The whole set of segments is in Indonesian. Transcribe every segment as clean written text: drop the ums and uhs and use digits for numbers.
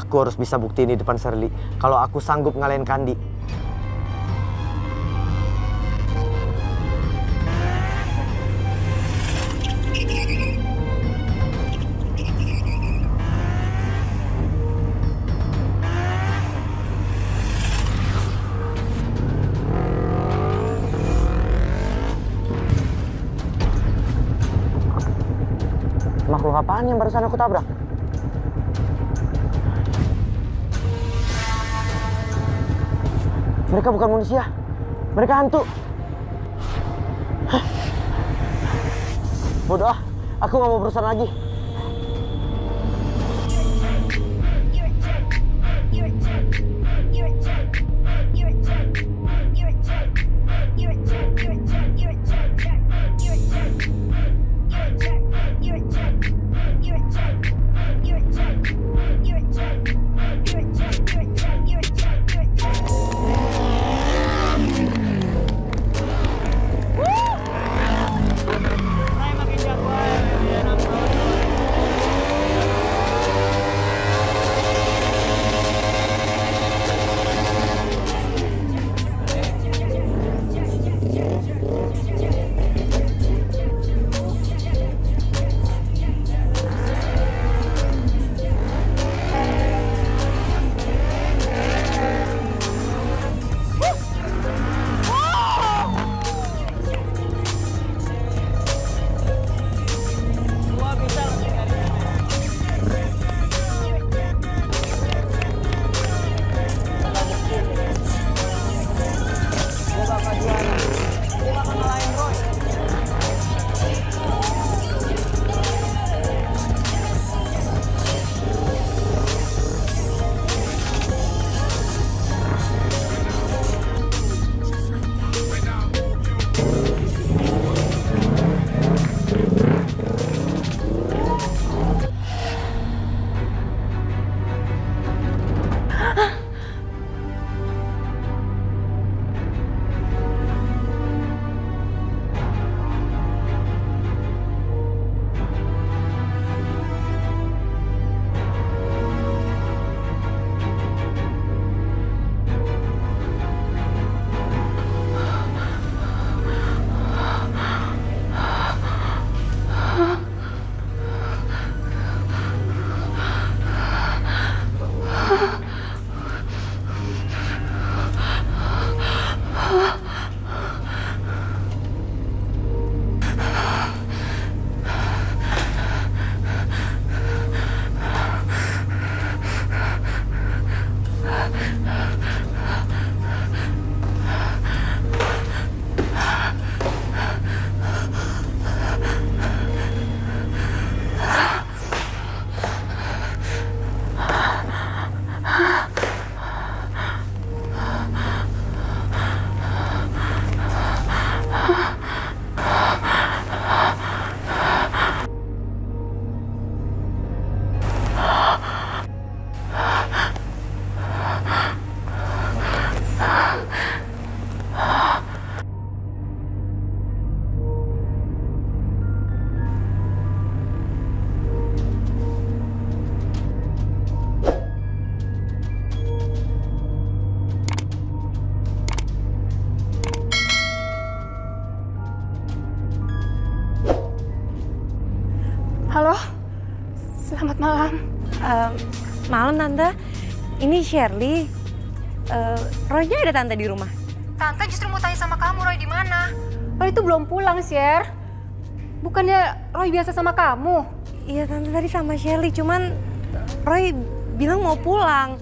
Aku harus bisa buktiin di depan Shirley kalau aku sanggup ngalahin Kandi. Makhluk apaan yang barusan aku tabrak? Mereka bukan manusia, mereka hantu. Bodoh ah, aku gak mau berurusan lagi. Halo, selamat malam. Malam Tante, ini Shirley. Roy-nya ada Tante di rumah? Tante justru mau tanya sama kamu, Roy di mana? Roy itu belum pulang, Sher. Bukannya Roy biasa sama kamu? Iya Tante, tadi sama Shirley, cuman Roy bilang mau pulang.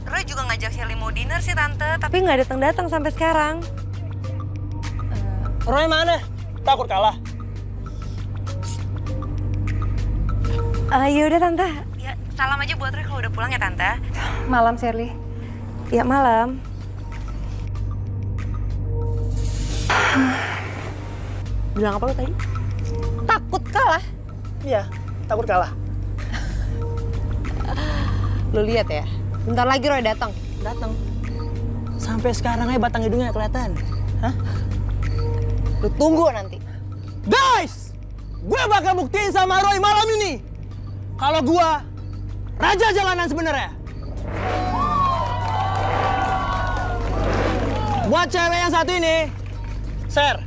Roy juga ngajak Shirley mau dinner sih Tante, tapi nggak datang-datang sampai sekarang. Roy mana? Takut kalah? Ya udah Tante, ya salam aja buat Roy kalau udah pulang ya Tante. Malam, Shirley. Ya malam. Bilang apa lo tadi? Takut kalah? Iya, takut kalah. Lu lihat ya, bentar lagi Roy datang. Datang. Sampai sekarang aja batang hidungnya kelihatan. Hah? Lu tunggu nanti. Guys! Gue bakal buktiin sama Roy malam ini. Kalau gue raja jalanan sebenarnya. Buat cewek yang satu ini, Ser,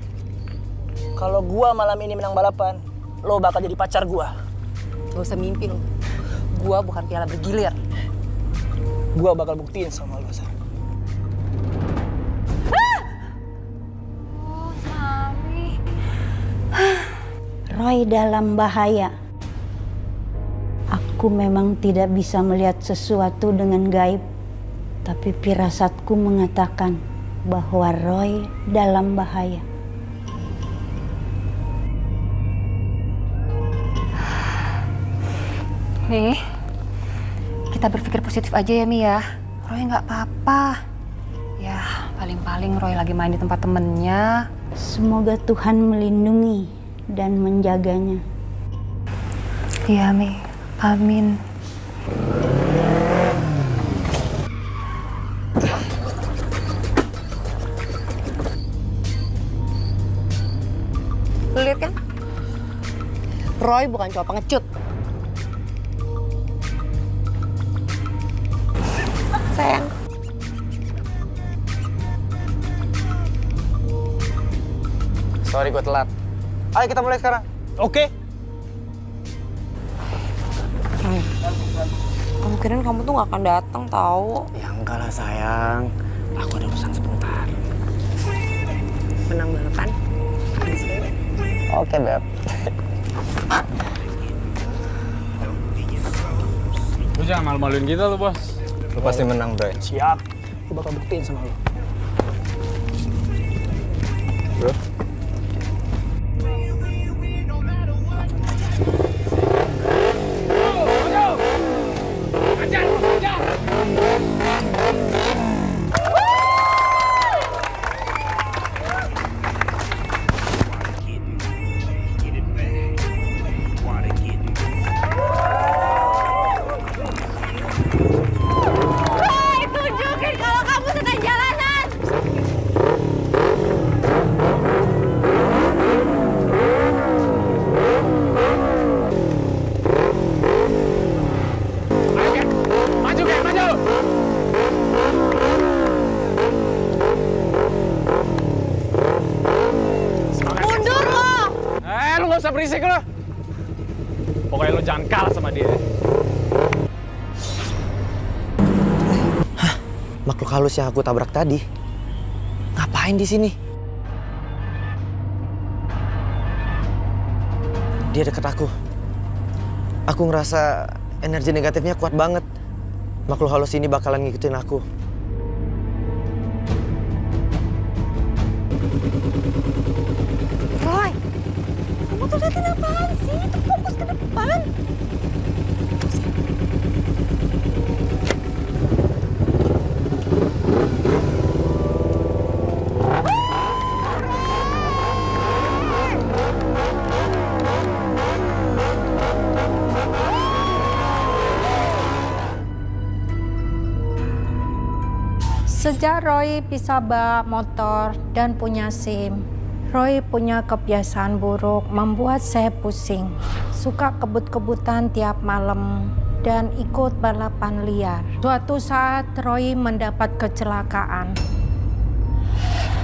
kalau gua malam ini menang balapan, lo bakal jadi pacar gua. Gak usah mimpi lo. Gua bukan piala bergilir. Gua bakal buktiin sama lo, Ser. Oh, Mami. Roy dalam bahaya. Aku memang tidak bisa melihat sesuatu dengan gaib, tapi firasatku mengatakan bahwa Roy dalam bahaya. Mi, kita berpikir positif aja ya Mi ya. Roy nggak apa-apa. Ya, paling-paling Roy lagi main di tempat temennya. Semoga Tuhan melindungi dan menjaganya. Iya Mi, amin. Lu lihat kan? Roy bukan cowok pengecut. Sayang. Sorry gue telat. Ayo kita mulai sekarang. Oke. Kemungkinan kamu tuh gak akan datang tahu. Ya enggak lah sayang. Aku ada urusan sebentar. Menang balapan. Oke, Beb. Lu jangan malu-maluin kita lu, Bos. Lu pasti menang, Bro. Siap. Gua bakal buktiin sama lo. Bro. Tunjukin kalau kamu sedang jalanan. Maju, Kek, maju! Mundur lo. Lu nggak usah berisik lu. Pokoknya lu jangan kalah sama dia. Makhluk halus yang aku tabrak tadi. Ngapain di sini? Dia deket aku. Aku ngerasa energi negatifnya kuat banget. Makhluk halus ini bakalan ngikutin aku. Roy, kamu tuh liatin apaan sih? Itu fokus ke depan. Sejak Roy bisa bawa motor dan punya SIM, Roy punya kebiasaan buruk membuat saya pusing. Suka kebut-kebutan tiap malam dan ikut balapan liar. Suatu saat Roy mendapat kecelakaan.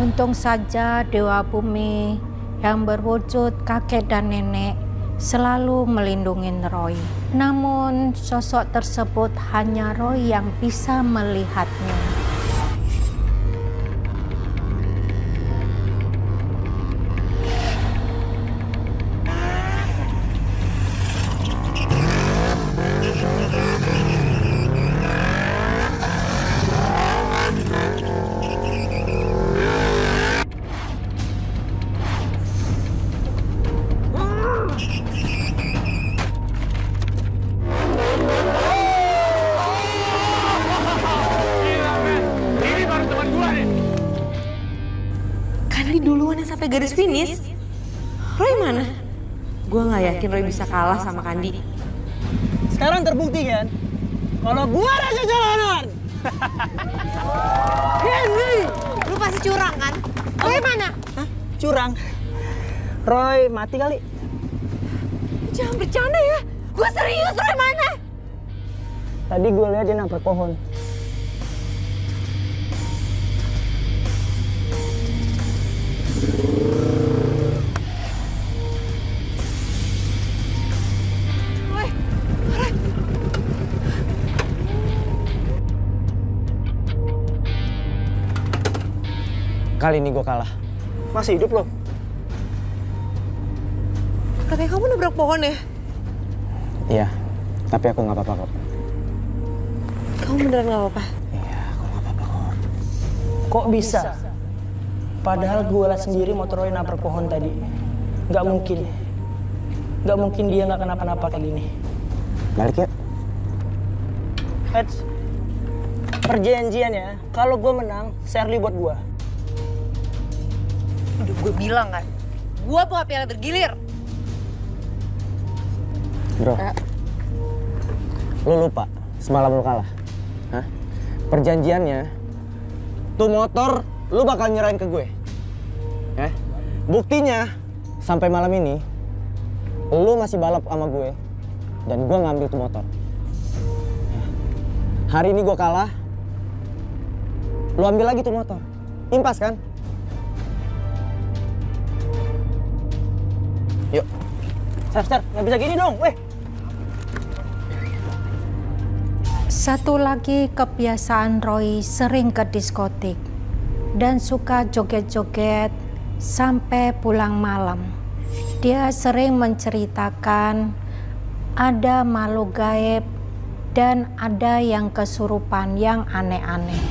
Untung saja Dewa Bumi yang berwujud kakek dan nenek selalu melindungi Roy. Namun sosok tersebut hanya Roy yang bisa melihatnya. Kandi duluan yang sampai garis finish. Roy mana? Gue nggak yakin Roy bisa kalah sama Kandi. Sekarang terbukti kan kalau gua raja jalanan. Henry, lu pasti curang kan? Roy mana? Hah? Curang. Roy mati kali. Jangan bercanda ya. Gue serius, Roy mana? Tadi gue lihat dia nabrak pohon. Kali ini gue kalah. Masih hidup lo? Katanya kamu nabrak pohon ya? Iya, tapi aku nggak apa-apa kok. Kamu beneran gak apa-apa? Iya, aku nggak apa-apa kok. Kok bisa? Padahal gue liat sendiri motor Roy nabrak pohon tadi. Nggak mungkin. Nggak mungkin dia nggak kenapa-napa kayak gini. Balik yuk. Heads. Perjanjiannya, kalau gue menang, Shirley buat gue. Udah gue bilang kan, gue bawa piala bergilir. Bro, lu lupa semalam lu kalah. Hah? Perjanjiannya, tuh motor lu bakal nyerahin ke gue. Ya? Buktinya, sampai malam ini, lu masih balap sama gue. Dan gue ngambil tuh motor. Hari ini gue kalah, lu ambil lagi tuh motor. Impas kan? Yuk. Star, nggak bisa gini dong, weh. Satu lagi kebiasaan Roy sering ke diskotik dan suka joget-joget sampai pulang malam. Dia sering menceritakan ada makhluk gaib dan ada yang kesurupan yang aneh-aneh.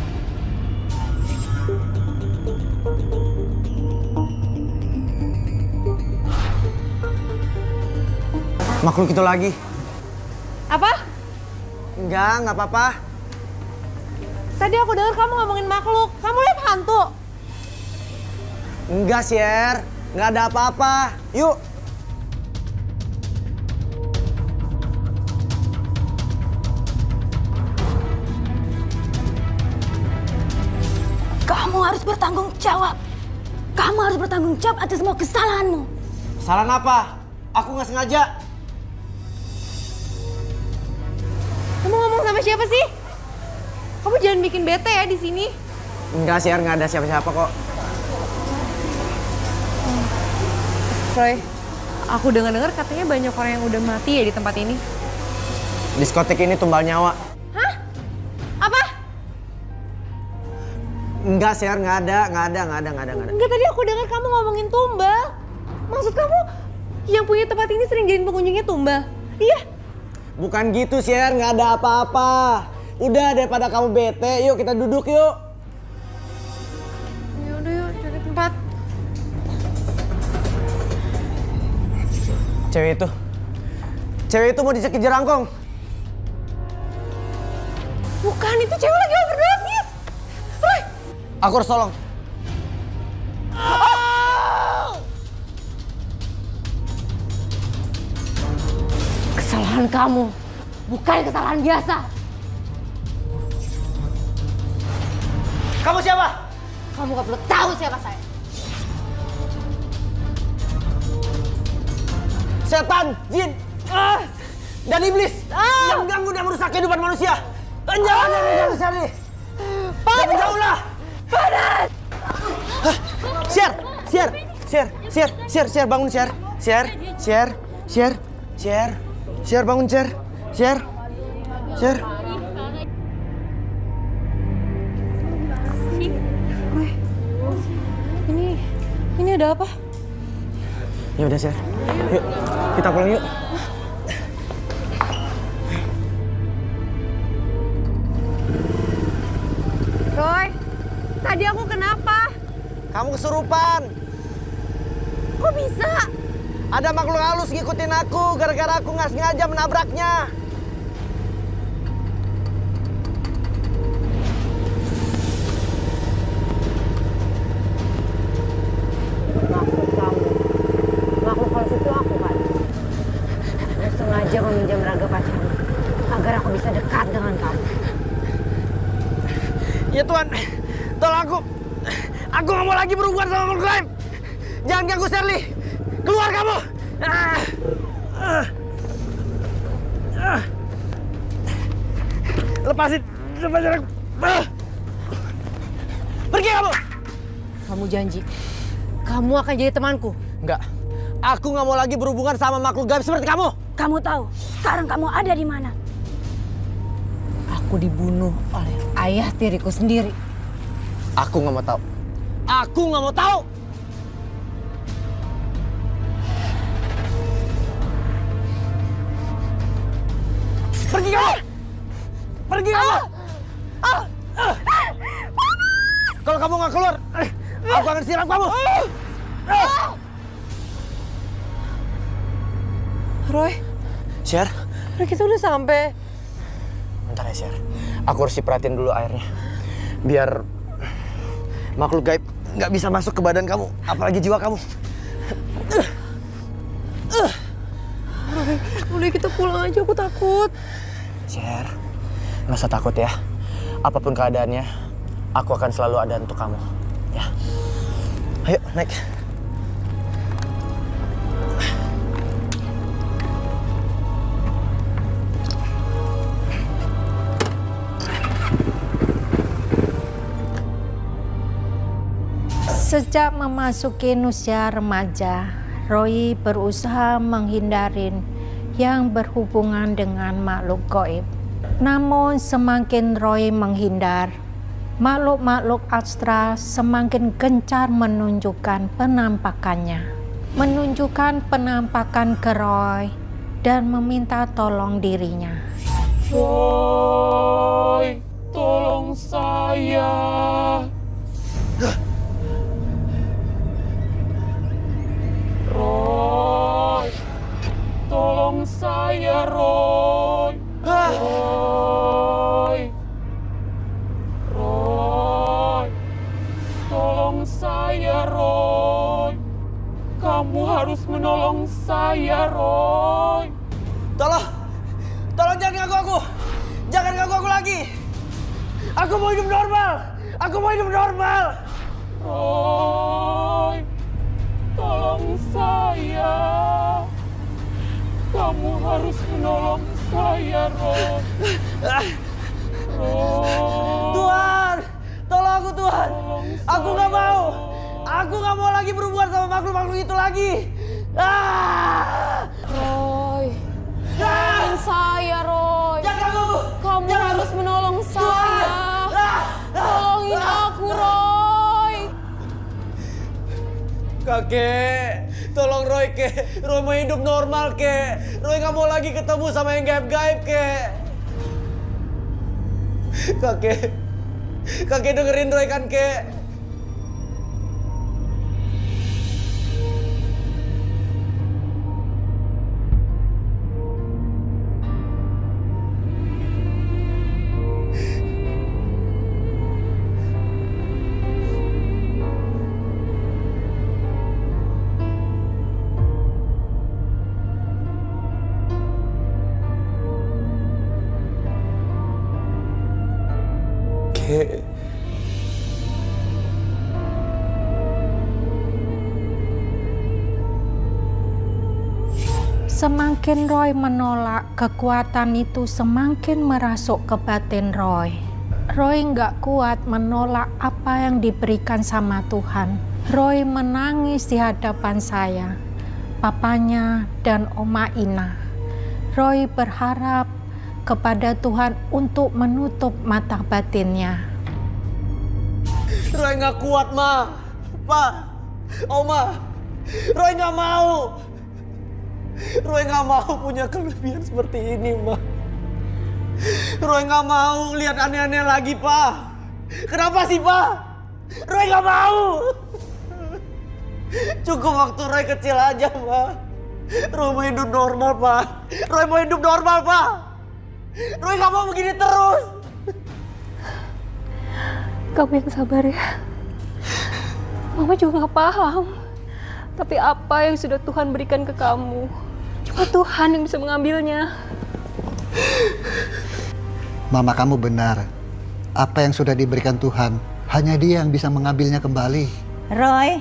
Makhluk itu lagi. Apa? Enggak apa-apa. Tadi aku dengar kamu ngomongin makhluk. Kamu lihat hantu? Enggak, Syer. Nggak ada apa-apa. Yuk. Kamu harus bertanggung jawab. Kamu harus bertanggung jawab atas semua kesalahanmu. Kesalahan apa? Aku nggak sengaja. Kamu ngomong sama siapa sih? Kamu jangan bikin bete ya di sini. Enggak, Syer. Nggak ada siapa-siapa kok. Roy, aku dengar-dengar katanya banyak orang yang udah mati ya di tempat ini. Diskotik ini tumbal nyawa. Hah? Apa? Enggak, Syer. Nggak ada. Enggak, tadi aku dengar kamu ngomongin tumbal. Maksud kamu yang punya tempat ini sering jadiin pengunjungnya tumbal? Iya. Bukan gitu, Syer. Nggak ada apa-apa. Udah, daripada kamu bete, yuk kita duduk yuk. Yaudah yuk, cari tempat. Cewek itu mau dicekik jerangkong. Bukan, itu cewek lagi overdosis. Roy! Aku harus tolong. Kesalahan kamu, bukan kesalahan biasa. Kamu siapa? Kamu gak perlu tahu siapa saya. Setan, jin, dan iblis yang ganggu dan merusak kehidupan manusia. Jangan dari sini. Jauhlah. Panas! Syer, bangun Syer. Syer, bangun Syer. Syer. Ini ada apa? Ya udah Syer. Yuk, kita pulang yuk. Roy, tadi aku kenapa? Kamu kesurupan. Kok bisa? Ada makhluk halus ngikutin aku gara-gara aku nggak sengaja menabraknya. Maksud kamu, makhluk halus itu aku kan? Aku sengaja meminjam raga pacarmu agar aku bisa dekat dengan kamu. Ya Tuhan, tolong aku. Aku nggak mau lagi berhubungan sama makhluk gaib. Jangan ganggu Shirley. Keluar kamu. Lepasin aku. Pergi kamu. Kamu janji, kamu akan jadi temanku. Enggak. Aku nggak mau lagi berhubungan sama makhluk gaib seperti kamu. Kamu tahu sekarang kamu ada di mana? Aku dibunuh oleh ayah tiriku sendiri. Aku nggak mau tahu. Aku nggak mau tahu. Pergi kamu. Pergi kamu. Kalau kamu nggak keluar, aku akan siram kamu. Roy, Sher, kita udah sampai. bentar ya Sher. Aku harus diperhatiin dulu airnya. Biar makhluk gaib nggak bisa masuk ke badan kamu, apalagi jiwa kamu. Roy, udah kita pulang aja, aku takut. Sher, nggak usah takut ya. Apapun keadaannya, aku akan selalu ada untuk kamu. Ya, ayo naik. Sejak memasuki usia remaja, Roy berusaha menghindarin yang berhubungan dengan makhluk gaib. Namun semakin Roy menghindar, makhluk-makhluk astral semakin gencar menunjukkan penampakannya. Menunjukkan penampakan ke Roy dan meminta tolong dirinya. Roy, tolong saya. Roy, tolong saya, Roy. Roy, tolong saya, Roy. Kamu harus menolong saya, Roy. Tolong jangan ganggu aku. Jangan ganggu aku lagi. Aku mau hidup normal. Aku mau hidup normal. Roy, tolong saya. Kamu harus menolong saya, Roy. Roy. Tuhan, tolong aku Tuhan. Tolong Aku nggak saya, mau. Roy. Aku nggak mau lagi berhubungan sama makhluk-makhluk itu lagi. Roy, tolong saya, Roy. Jangan ganggu. Kamu harus menolong saya. Tolongin aku, Roy. Kakek, tolong Roy, kek. Roy mau hidup normal, kek. Roy nggak mau lagi ketemu sama yang gaib-gaib, kek. Kakek dengerin Roy kan, kek. Semakin Roy menolak, kekuatan itu semakin merasuk ke batin Roy. Roy nggak kuat menolak apa yang diberikan sama Tuhan. Roy menangis di hadapan saya, papanya, dan Oma Ina. Roy berharap kepada Tuhan untuk menutup mata batinnya. Roy nggak kuat, Ma. Pa, Oma. Roy nggak mau. Roy nggak mau punya kelebihan seperti ini, Ma. Roy nggak mau lihat aneh-aneh lagi, Pa. Kenapa sih, Pa? Roy nggak mau. Cukup waktu Roy kecil aja, Ma. Roy mau hidup normal, Pa. Roy mau hidup normal, Pa. Roy nggak mau begini terus. Kamu yang sabar ya. Mama juga nggak paham. Tapi apa yang sudah Tuhan berikan ke kamu, cuma Tuhan yang bisa mengambilnya. Mama kamu benar. Apa yang sudah diberikan Tuhan, hanya Dia yang bisa mengambilnya kembali. Roy,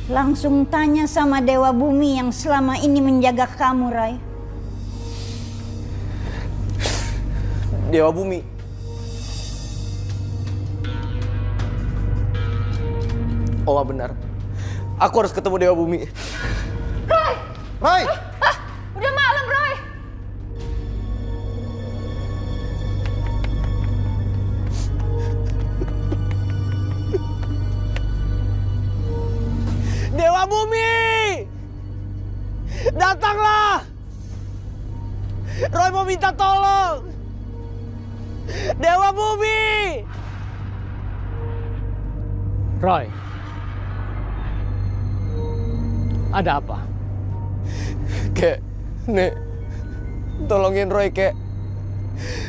langsung tanya sama Dewa Bumi yang selama ini menjaga kamu, Roy. Dewa Bumi. Oma benar. Aku harus ketemu Dewa Bumi. Roy! Udah malam, Roy. Dewa Bumi! Datanglah! Roy mau minta tolong! Dewa Bumi! Roy. Ada apa? Kek, Nek, tolongin Roy, Kek.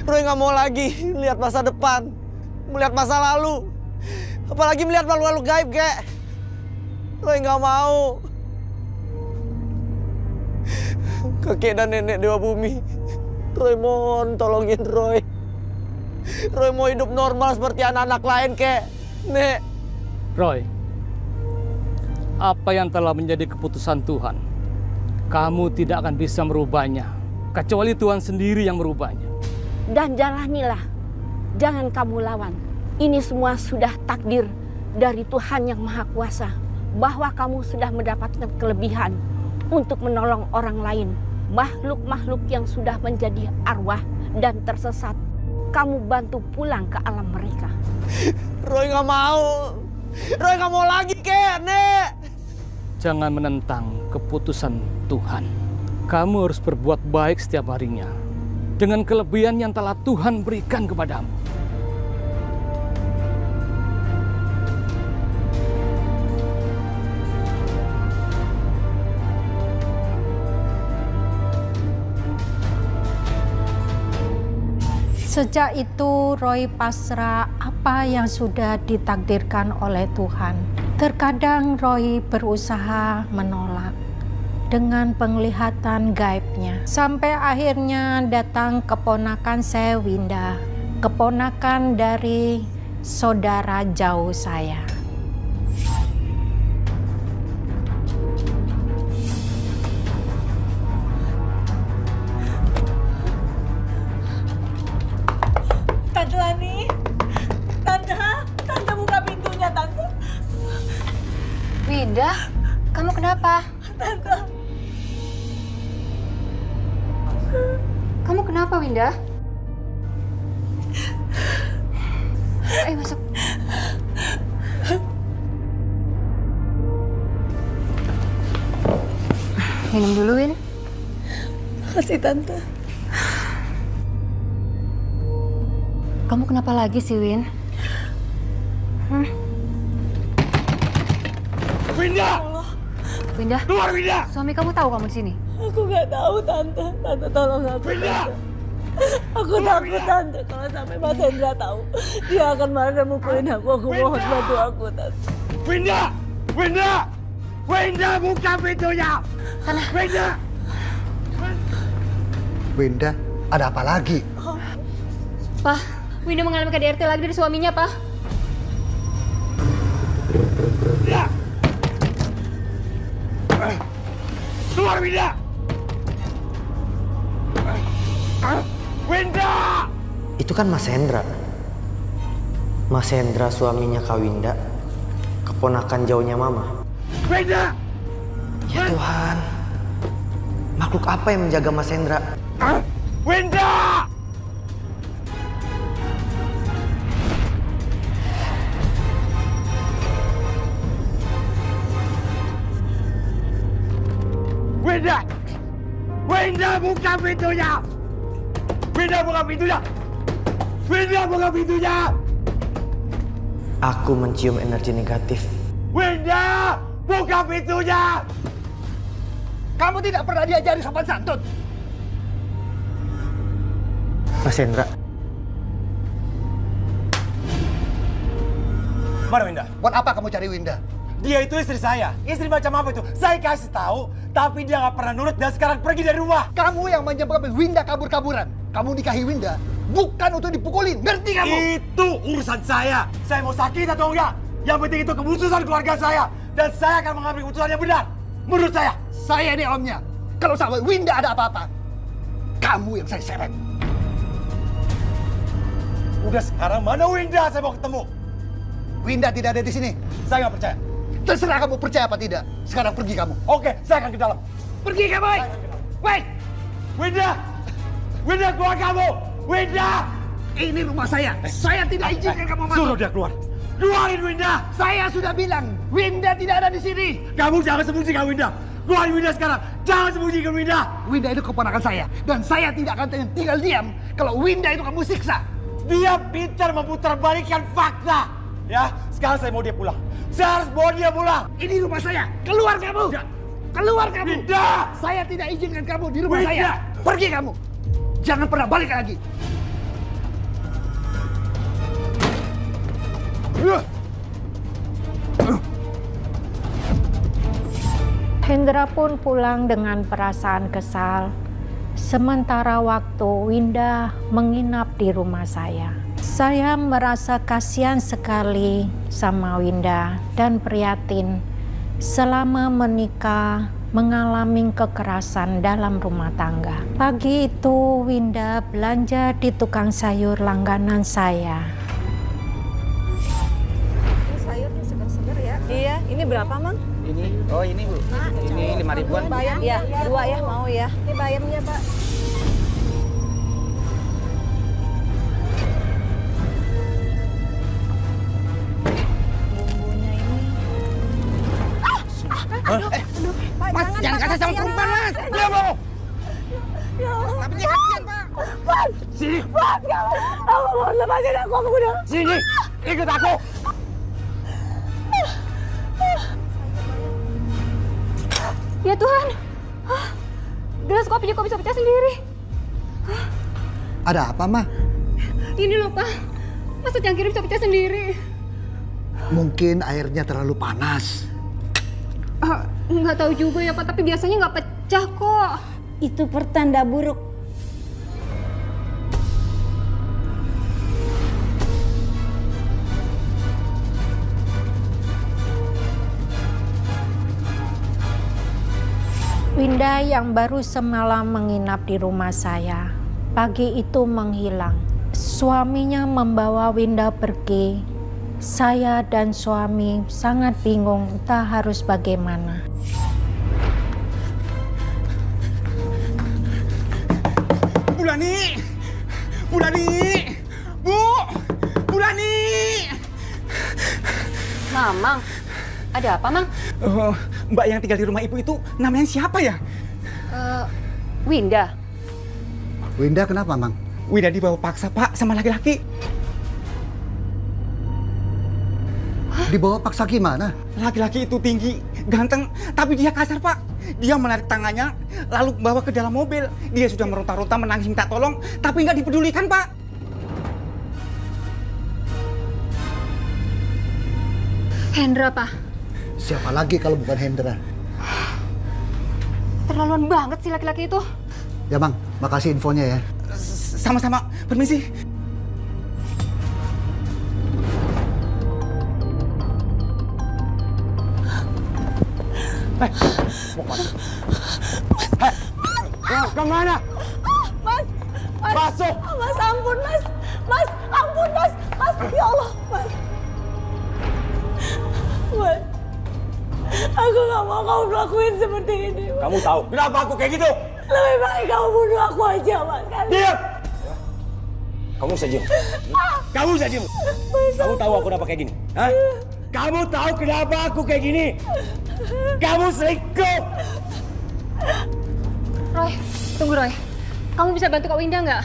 Roy nggak mau lagi lihat masa depan, melihat masa lalu. Apalagi melihat makhluk-makhluk gaib, Kek. Roy nggak mau. Kakek dan nenek Dewa Bumi, Roy mohon tolongin Roy. Roy mau hidup normal seperti anak-anak lain, Kek. Nek. Roy, apa yang telah menjadi keputusan Tuhan, kamu tidak akan bisa merubahnya, kecuali Tuhan sendiri yang merubahnya. Dan jalanilah. Jangan kamu lawan. Ini semua sudah takdir dari Tuhan yang Maha Kuasa. Bahwa kamu sudah mendapatkan kelebihan untuk menolong orang lain. Makhluk-makhluk yang sudah menjadi arwah dan tersesat. Kamu bantu pulang ke alam mereka. Roy nggak mau. Roy nggak mau lagi, Kek, Nek. Jangan menentang keputusan Tuhan. Kamu harus berbuat baik setiap harinya dengan kelebihan yang telah Tuhan berikan kepadamu. Sejak itu Roy pasrah apa yang sudah ditakdirkan oleh Tuhan. Terkadang Roy berusaha menolak dengan penglihatan gaibnya. Sampai akhirnya datang keponakan saya Winda, keponakan dari saudara jauh saya. Tante Lani, Tante buka pintunya, Tante. Winda, kamu kenapa? Tante. Kamu kenapa, Winda? Ayo masuk. Minum dulu, Win. Makasih, Tante. Kamu kenapa lagi sih, Win? Winda! Winda, Keluar, Winda! suami kamu tahu kamu di sini? Aku nggak tahu, Tante. Tante tolong aku. Winda! Aku takut, Tante. Kalau sampai Mas Hendra tahu, dia akan marah dan mukulin aku. Aku mohon bantu aku, Tante. Winda! Winda! Winda, buka pintunya! Sana. Winda! Winda, ada apa lagi? Pak, Winda mengalami KDRT lagi dari suaminya, Pak. Winda! Keluar, Winda! Winda! Itu kan Mas Hendra. Mas Hendra suaminya Kak Winda, keponakan jauhnya Mama. Winda! Ya Tuhan, makhluk apa yang menjaga Mas Hendra? Winda! Winda! Winda, buka pintunya! Winda, buka pintunya! Winda, buka pintunya! Aku mencium energi negatif. Winda, buka pintunya! Kamu tidak pernah diajari sopan santun. Mas Hendra, Mana Winda? Buat apa kamu cari Winda? Dia itu istri saya. Istri macam apa itu? Saya kasih tahu, tapi dia nggak pernah nurut dan sekarang pergi dari rumah. Kamu yang menyebabkan Winda kabur-kaburan. Kamu nikahi Winda bukan untuk dipukulin, ngerti kamu? Itu urusan saya. Saya mau sakit atau enggak? Yang penting itu keputusan keluarga saya. Dan saya akan mengambil keputusan yang benar. Menurut saya. Saya ini omnya. Kalau sama Winda ada apa-apa, kamu yang saya seret. Udah sekarang mana Winda? Saya mau ketemu. Winda tidak ada di sini. Saya nggak percaya. Terserah kamu percaya apa tidak. Sekarang pergi kamu. Oke, saya akan ke dalam. Pergi kamu! Woi! Winda! Winda, keluar kamu! Winda! Ini rumah saya. Saya tidak izinkan kamu masuk. Suruh dia keluar. Keluarin Winda! Saya sudah bilang, Winda tidak ada di sini. Kamu jangan sembunyikan Winda. Keluarin Winda sekarang. Jangan sembunyikan Winda. Winda itu keponakan saya. Dan saya tidak akan tinggal diam kalau Winda itu kamu siksa. Dia pintar memutarbalikkan fakta. Ya, sekarang saya mau dia pulang. Saya harus bawa dia pulang. Ini rumah saya. Keluar kamu! Keluar kamu! Winda! Saya tidak izinkan kamu di rumah Winda! saya. Pergi kamu! Jangan pernah balik lagi. Hendra pun pulang dengan perasaan kesal. Sementara waktu Winda menginap di rumah saya. Saya merasa kasihan sekali sama Winda dan prihatin selama menikah mengalami kekerasan dalam rumah tangga. Pagi itu Winda belanja di tukang sayur langganan saya. Sayurnya segar-segar ya. Iya, ini berapa, Mang? Ini, oh ini Bu. Ini 5 ribuan. Bayar ya, 2 ya, mau ya. Ini bayarnya, Pak. Bumbunya ini. Aduh, Pak, Mas, jangan kasar sama perempuan, Mas. Dia mau. Ya Allah. Tapi kasihan, Pak. Mas, Sini. Mas, kamu mau lepasin aku udah. Sini. Ikut aku. Ya Tuhan, gelas kopinya kok bisa pecah sendiri? Ada apa, Ma? Ini loh Pak, maksud yang kirim bisa pecah sendiri. Mungkin airnya terlalu panas. Nggak tahu juga ya Pak, tapi biasanya nggak pecah kok. Itu pertanda buruk. Winda yang baru semalam menginap di rumah saya, pagi itu menghilang. Suaminya membawa Winda pergi. Saya dan suami sangat bingung entah harus bagaimana. Bulani! Bulani! Bu! Bulani! Mamang, ada apa Mang? Mbak yang tinggal di rumah ibu itu namanya siapa ya? Winda. Winda kenapa, Mang? Winda dibawa paksa Pak sama laki-laki. Dibawa paksa gimana? Laki-laki itu tinggi, ganteng, tapi dia kasar Pak. Dia menarik tangannya, lalu bawa ke dalam mobil. Dia sudah meronta-ronta menangis minta tolong, tapi nggak dipedulikan Pak. Hendra Pak. Siapa lagi kalau bukan Hendra? Terlaluan banget sih laki-laki itu. Ya, Bang, makasih infonya ya. Sama-sama, permisi. Mau kemana? Mas, Masuk! Mas ampun, Mas. Mas, ampun, Mas. Mas, ya Allah, Mas. Mas, aku gak mau kamu melakukan seperti ini, Mas. Kamu tahu kenapa aku kayak gitu? Lebih baik kamu bunuh aku aja, Mas. Diam! Kamu bisa diam. Kamu bisa diam. Kamu tahu aku kenapa kayak gini? Hah? Kamu tahu kenapa aku kayak gini? Kamu selingkuh! Roy, tunggu Roy. Kamu bisa bantu Kak Winda nggak?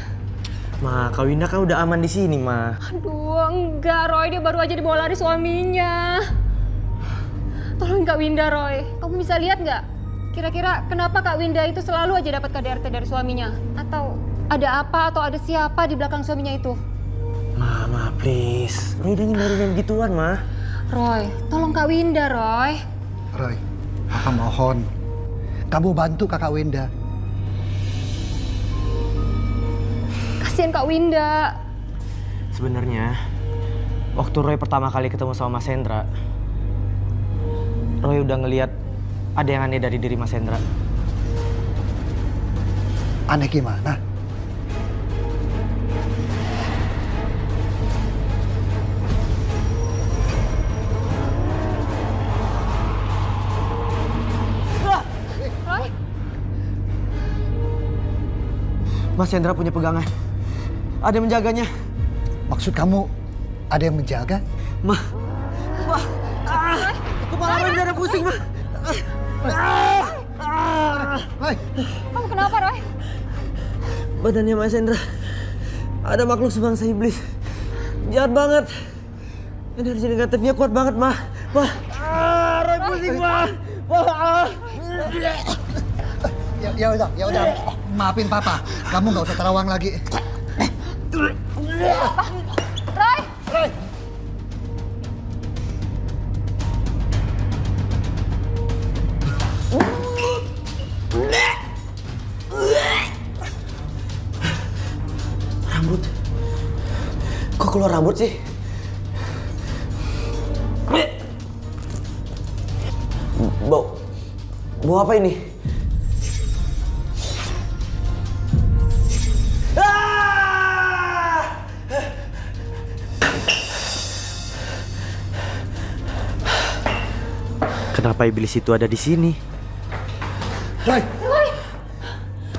Ma, Kak Winda kan udah aman di sini, Ma. Aduh, enggak Roy. Dia baru aja dibawa lari suaminya. Tolong Kak Winda, Roy. Kamu bisa lihat nggak? Kira-kira kenapa Kak Winda itu selalu aja dapat KDRT dari suaminya? Atau ada apa atau ada siapa di belakang suaminya itu? Ma, please. Roy udah ngindarin gituan, Ma. Roy, tolong Kak Winda, Roy. Roy, Papa mohon. Kamu bantu Kakak Winda. Kasihan Kak Winda. Sebenarnya, waktu Roy pertama kali ketemu sama Mas Hendra, Roy udah ngeliat ada yang aneh dari diri Mas Hendra. Aneh gimana? Mas Chandra punya pegangan. Ada yang menjaganya. Maksud kamu ada yang menjaga? Ma. Kepala Roy udah pusing, Ma. Roy, Kamu kenapa, Roy? Badannya Mas Chandra ada makhluk sebangsa iblis. Jahat banget. Energi negatifnya kuat banget, Ma. Ma. Roy pusing, Ma. ya udah. Maafin Papa. Kamu nggak usah terawang lagi. Roy! Rambut. Kok keluar rambut sih? Bau apa ini? Kenapa iblis itu ada di sini? Roy!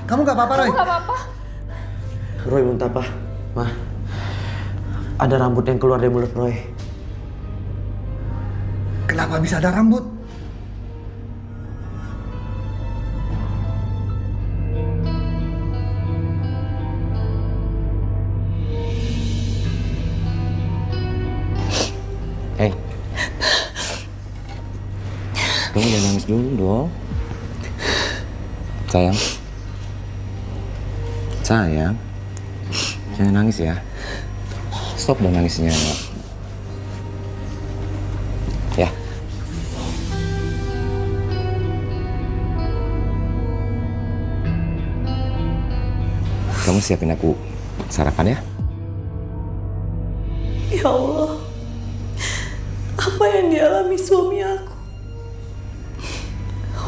Kamu nggak apa-apa, Roy? Gak apa-apa. Roy muntah apa? Ma, ada rambut yang keluar dari mulut Roy. Kenapa bisa ada rambut? Hei, kamu jangan nangis dulu dong. Sayang, jangan nangis ya. Stop dong nangisnya. Ya. Kamu siapin aku sarapan ya? Ya Allah, apa yang dialami suami aku?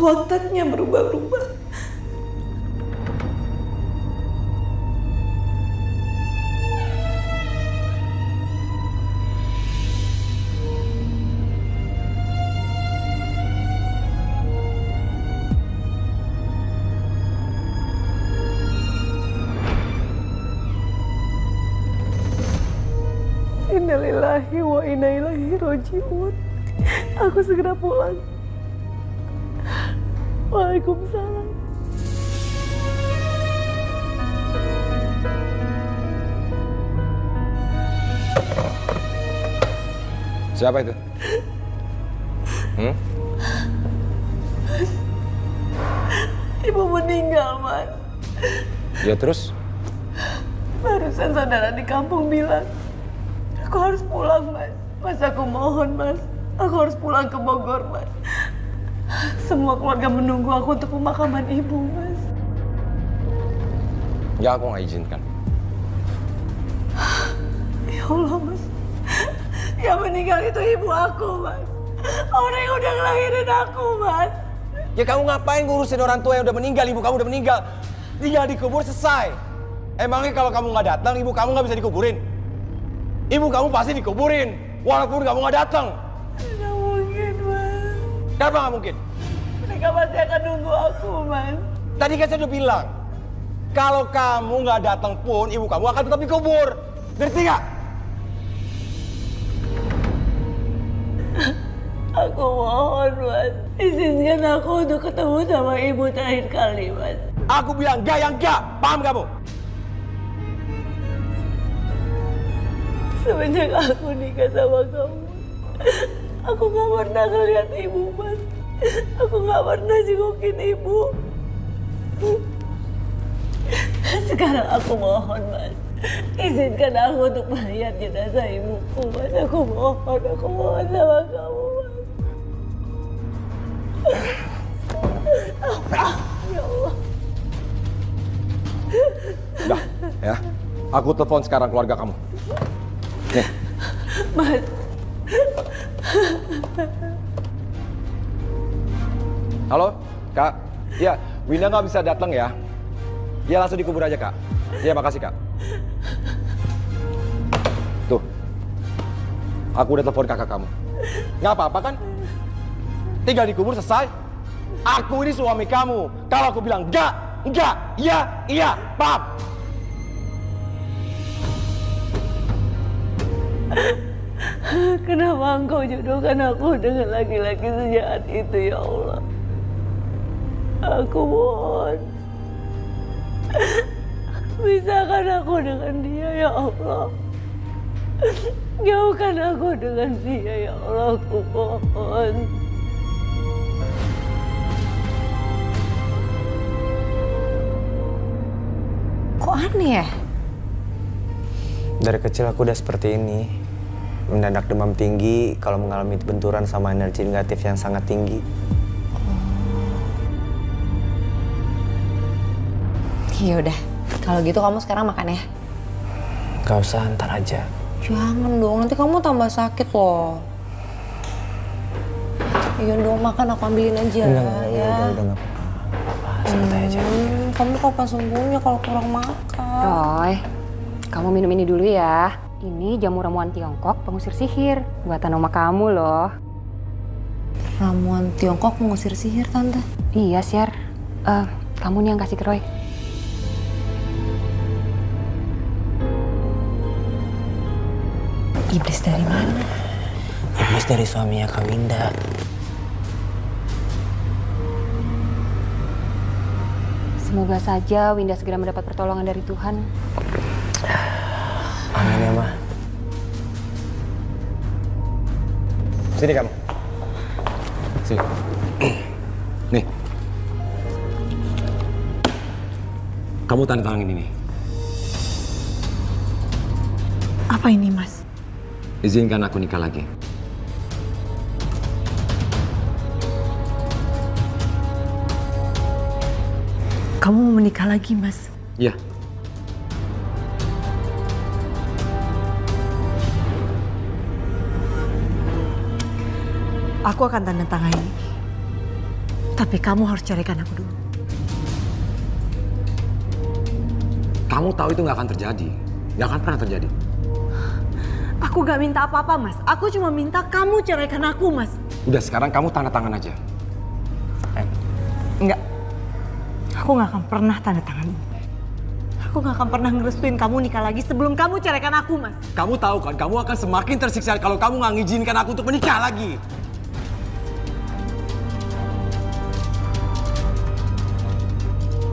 Wataknya berubah-ubah. Innalillahi wa inna ilaihi raji'un. Aku segera pulang. Waalaikumsalam. Siapa itu? Ibu meninggal, Mas. Ya terus? Barusan saudara di kampung bilang, aku harus pulang, Mas. Mas, aku mohon, Mas. Aku harus pulang ke Bogor, Mas. Semua keluarga menunggu aku untuk pemakaman ibu, Mas. Ya aku nggak izinkan. Ya Allah, Mas. Yang meninggal itu ibu aku, Mas. Orang yang udah ngelahirin aku, Mas. Ya kamu ngapain ngurusin orang tua yang udah meninggal? Ibu kamu udah meninggal. Tinggal dikubur selesai. Emangnya kalau kamu nggak datang, ibu kamu nggak bisa dikuburin? Ibu kamu pasti dikuburin, walaupun kamu nggak datang. Tidak mungkin, Mas. Kenapa nggak mungkin? Mereka pasti akan nunggu aku, Mas. Tadi kan saya udah bilang, kalau kamu nggak datang pun, ibu kamu akan tetap dikubur. Ngerti nggak? Aku mohon, Mas. Izinkan aku untuk ketemu sama ibu terakhir kali, Mas. Aku bilang enggak yang enggak. Paham kamu? Semenjak aku nikah sama kamu, aku gak pernah ngeliat ibu, Mas. Aku gak pernah jengukin ibu. Sekarang aku mohon, Mas. Izinkan aku untuk melihat jenazah ibuku, Mas. Aku mohon sama kamu, Mas. Ya Allah. Udah, ya. Aku telepon sekarang keluarga kamu. Nih. Mas. Halo, Kak. Ya, Winda nggak bisa datang ya. Ya langsung dikubur aja, Kak. Ya, makasih, Kak. Tuh. Aku udah telepon kakak kamu. Nggak apa-apa kan? Tinggal dikubur selesai. Aku ini suami kamu. Kalau aku bilang enggak, iya, paham? Kenapa Engkau jodohkan aku dengan laki-laki sejahat itu, ya Allah? Aku mohon, pisahkan aku dengan dia, ya Allah. Jauhkan aku dengan dia, ya Allah, aku mohon. Kok aneh ya? Dari kecil aku udah seperti ini. Mendadak demam tinggi kalau mengalami benturan sama energi negatif yang sangat tinggi. Ya udah, kalau gitu kamu sekarang makan ya. Gak usah, ntar aja. Jangan dong, nanti kamu tambah sakit loh. Iya dong, makan aku ambilin aja Udah ya. gak apa-apa. Santai aja. Kamu kapan sembuhnya kalau kurang makan? Roy, kamu minum ini dulu ya. Ini jamu ramuan Tiongkok pengusir sihir. Buatan oma kamu loh. Ramuan Tiongkok mengusir sihir, Tante? Iya, Syar. Kamu nih yang kasih ke Roy. Iblis dari mana? Iblis dari suaminya Kak Winda. Semoga saja Winda segera mendapat pertolongan dari Tuhan. Amin ya, Ma. Sini kamu. Sini. Nih. Kamu tanda tangan ini nih. Apa ini, Mas? Izinkan aku nikah lagi. Kamu mau menikah lagi, Mas? Iya. Aku akan tanda tangan ini. Tapi kamu harus ceraikan aku dulu. Kamu tahu itu nggak akan terjadi. Nggak akan pernah terjadi. Aku gak minta apa-apa, Mas. Aku cuma minta kamu ceraikan aku, Mas. Udah, sekarang kamu tanda tangan aja. Enggak. Aku gak akan pernah tanda tangan ini. Aku gak akan pernah ngerestuin kamu nikah lagi sebelum kamu ceraikan aku, Mas. Kamu tahu kan, kamu akan semakin tersiksa kalau kamu nggak ngizinkan aku untuk menikah lagi.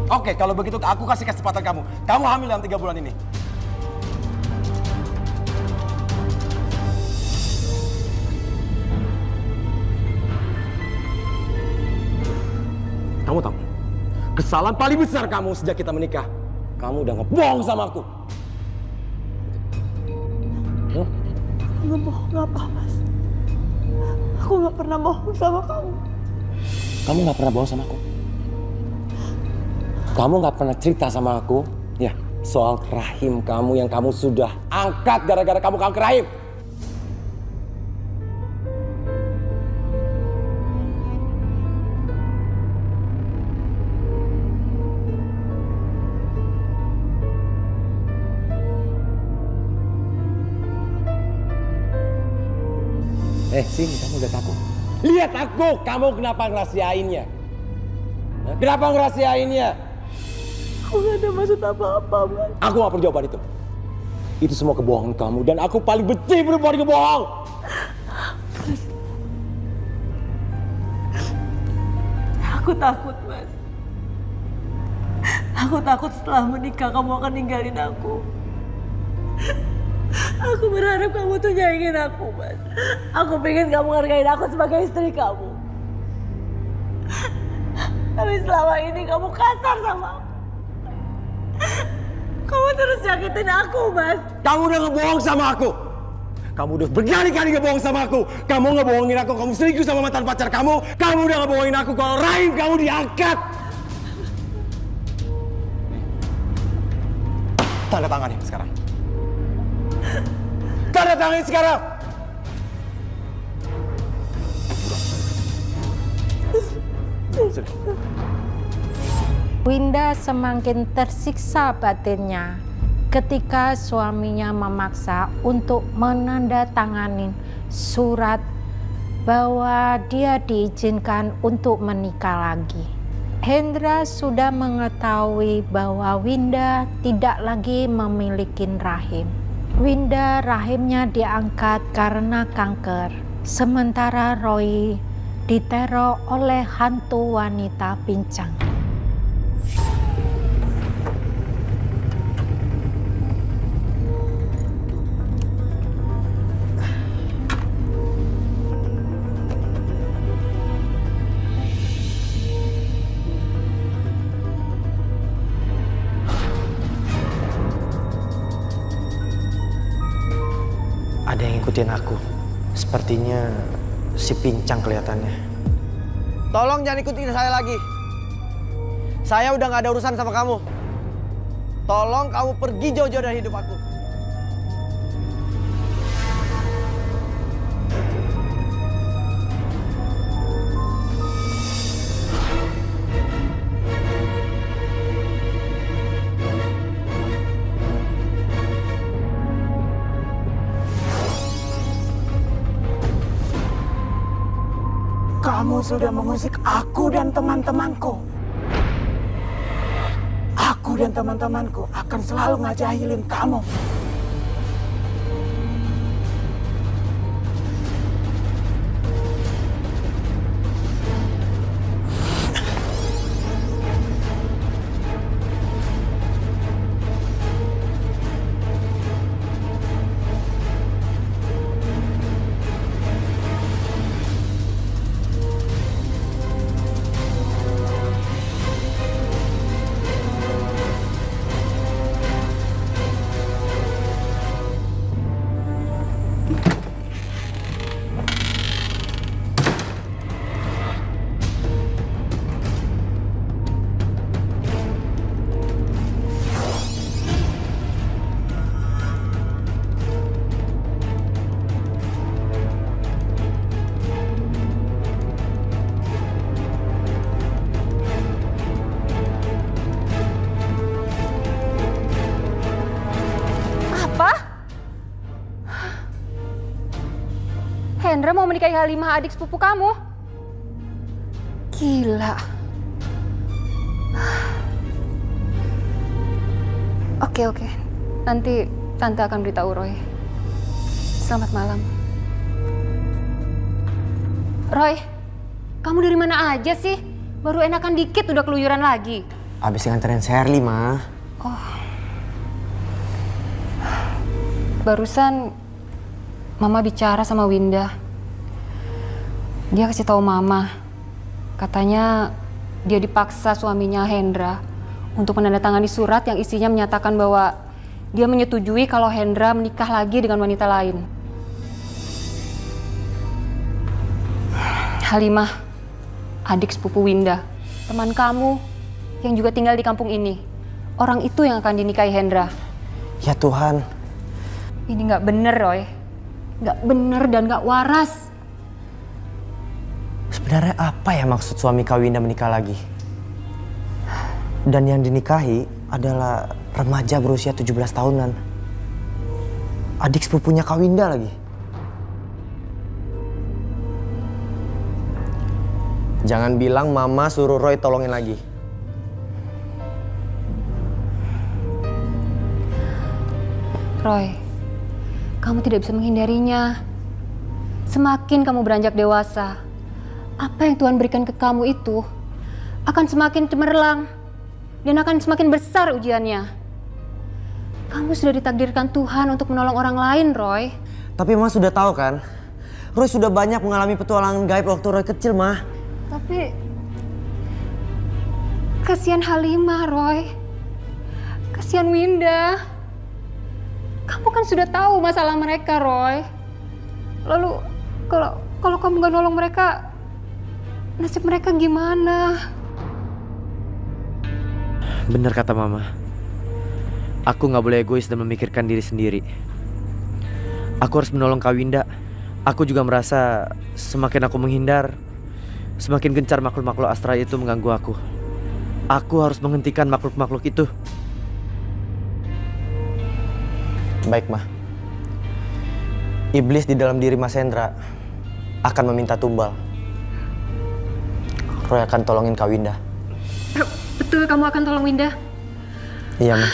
Oke, kalau begitu aku kasih kesempatan kamu. Kamu hamil dalam 3 bulan ini. Kamu tahu, kesalahan paling besar kamu sejak kita menikah, kamu udah ngebohong sama aku. Nggak bohong apa, Mas? Aku nggak pernah bohong sama kamu. Kamu nggak pernah bohong sama aku. Kamu nggak pernah cerita sama aku, ya, soal rahim kamu yang kamu sudah angkat gara-gara kamu kanker rahim. Sini, kamu lihat aku. Lihat aku, kamu kenapa ngerahasiainnya? Kenapa ngerahasiainnya? Aku nggak ada maksud apa-apa, Mas. Aku gak perlu jawaban itu. Itu semua kebohongan kamu dan aku paling benci perempuan kebohong. Mas. Aku takut, Mas. Aku takut setelah menikah kamu akan ninggalin aku. Aku berharap kamu tuh nyaingin aku, Mas. Aku pengen kamu ngargain aku sebagai istri kamu. Tapi selama ini kamu kasar sama aku. Kamu terus nyakitin aku, Mas. Kamu udah ngebohong sama aku. Kamu udah berkali-kali ngebohong sama aku. Kamu ngebohongin aku, kamu selingkuh sama mantan pacar kamu. Kamu udah ngebohongin aku kalau rahim kamu diangkat. Tanda tangan sekarang. Tanda tangan sekarang. Winda semakin tersiksa batinnya ketika suaminya memaksa untuk menandatangani surat bahwa dia diizinkan untuk menikah lagi. Hendra sudah mengetahui bahwa Winda tidak lagi memiliki rahim. Winda rahimnya diangkat karena kanker, sementara Roy diteror oleh hantu wanita pincang. Ada yang ngikutin aku. Sepertinya si pincang kelihatannya. Tolong jangan ikutin saya lagi. Saya udah gak ada urusan sama kamu. Tolong kamu pergi jauh-jauh dari hidup aku. Kamu sudah mengusik aku dan teman-temanku. Aku dan teman-temanku akan selalu ngajahilin kamu. Hendra mau menikahi Halimah, adik sepupu kamu. Gila. Oke. Nanti Tante akan beritahu Roy. Selamat malam. Roy, kamu dari mana aja sih? Baru enakan dikit udah keluyuran lagi. Abis nganterin Sherly, Ma. Oh. Barusan Mama bicara sama Winda. Dia kasih tahu Mama, katanya dia dipaksa suaminya Hendra untuk menandatangani surat yang isinya menyatakan bahwa dia menyetujui kalau Hendra menikah lagi dengan wanita lain. Halimah, adik sepupu Winda, teman kamu yang juga tinggal di kampung ini. Orang itu yang akan dinikahi Hendra. Ya Tuhan. Ini nggak bener, Roy. Nggak bener dan nggak waras. Sebenarnya apa ya maksud suami Kak Winda menikah lagi? Dan yang dinikahi adalah remaja berusia 17 tahunan. Adik sepupunya Kak Winda lagi. Jangan bilang Mama suruh Roy tolongin lagi. Roy, kamu tidak bisa menghindarinya. Semakin kamu beranjak dewasa, apa yang Tuhan berikan ke kamu itu akan semakin cemerlang dan akan semakin besar ujiannya. Kamu sudah ditakdirkan Tuhan untuk menolong orang lain, Roy. Tapi Mama sudah tahu kan, Roy sudah banyak mengalami petualangan gaib waktu Roy kecil, Ma. Tapi kasihan Halimah, Roy. Kasihan Winda. Kamu kan sudah tahu masalah mereka, Roy. Lalu kalau kamu nggak nolong mereka, nasib mereka gimana? Benar kata Mama. Aku nggak boleh egois dan memikirkan diri sendiri. Aku harus menolong Kak Winda. Aku juga merasa semakin aku menghindar, semakin gencar makhluk-makhluk astral itu mengganggu aku. Aku harus menghentikan makhluk-makhluk itu. Baik, Ma. Iblis di dalam diri Mas Hendra akan meminta tumbal. Roy akan tolongin Kak Winda. Betul, kamu akan tolong Winda? Iya, Ma.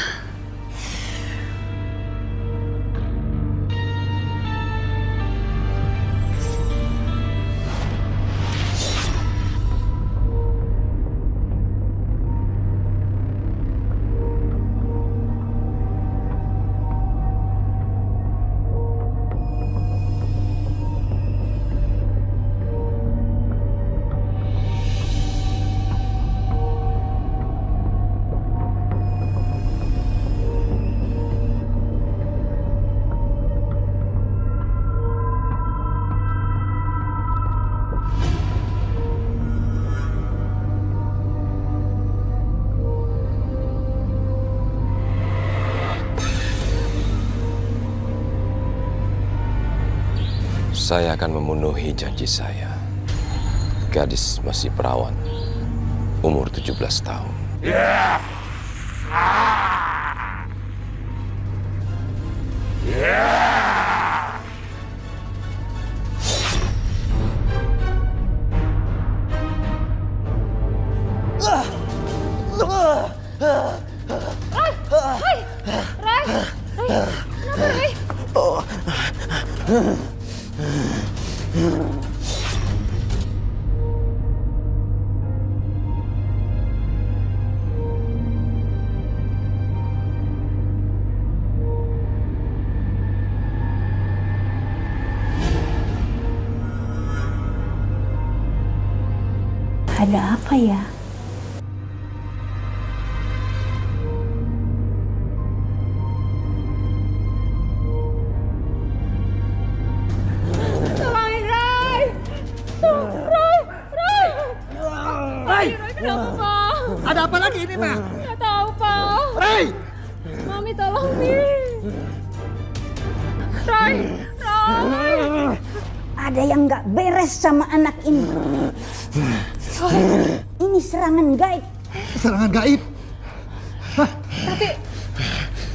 Saya akan memenuhi janji saya. Gadis masih perawan, umur 17 tahun. Ada apa ya? Tolongin Roy! Roy! Roy, kenapa, Pak? Ada apa lagi ini, Ma? Nggak tahu, Pak. Ray! Mami tolong, Mi. Roy! Ada yang nggak beres sama anak ini. Ini serangan gaib. Serangan gaib? Tapi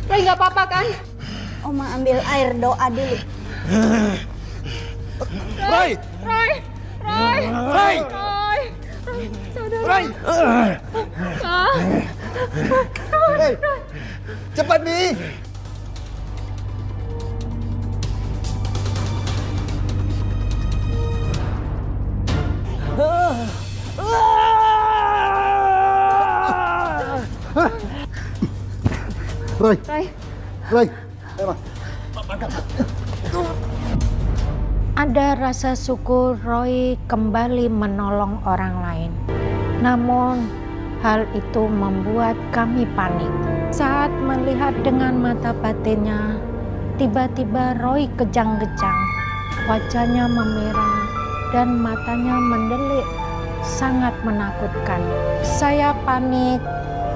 Roy nggak apa-apa kan? Oma ambil air doa dulu. Roy! Roy! Roy! Saudara. Roy! Ah. Hey, cepat nih! Roy, Roy. Roy, ayo, Ma. Ada rasa syukur Roy kembali menolong orang lain. Namun, hal itu membuat kami panik. Saat melihat dengan mata batinnya, tiba-tiba Roy kejang-kejang. Wajahnya memerah dan matanya mendelik, sangat menakutkan. Saya panik,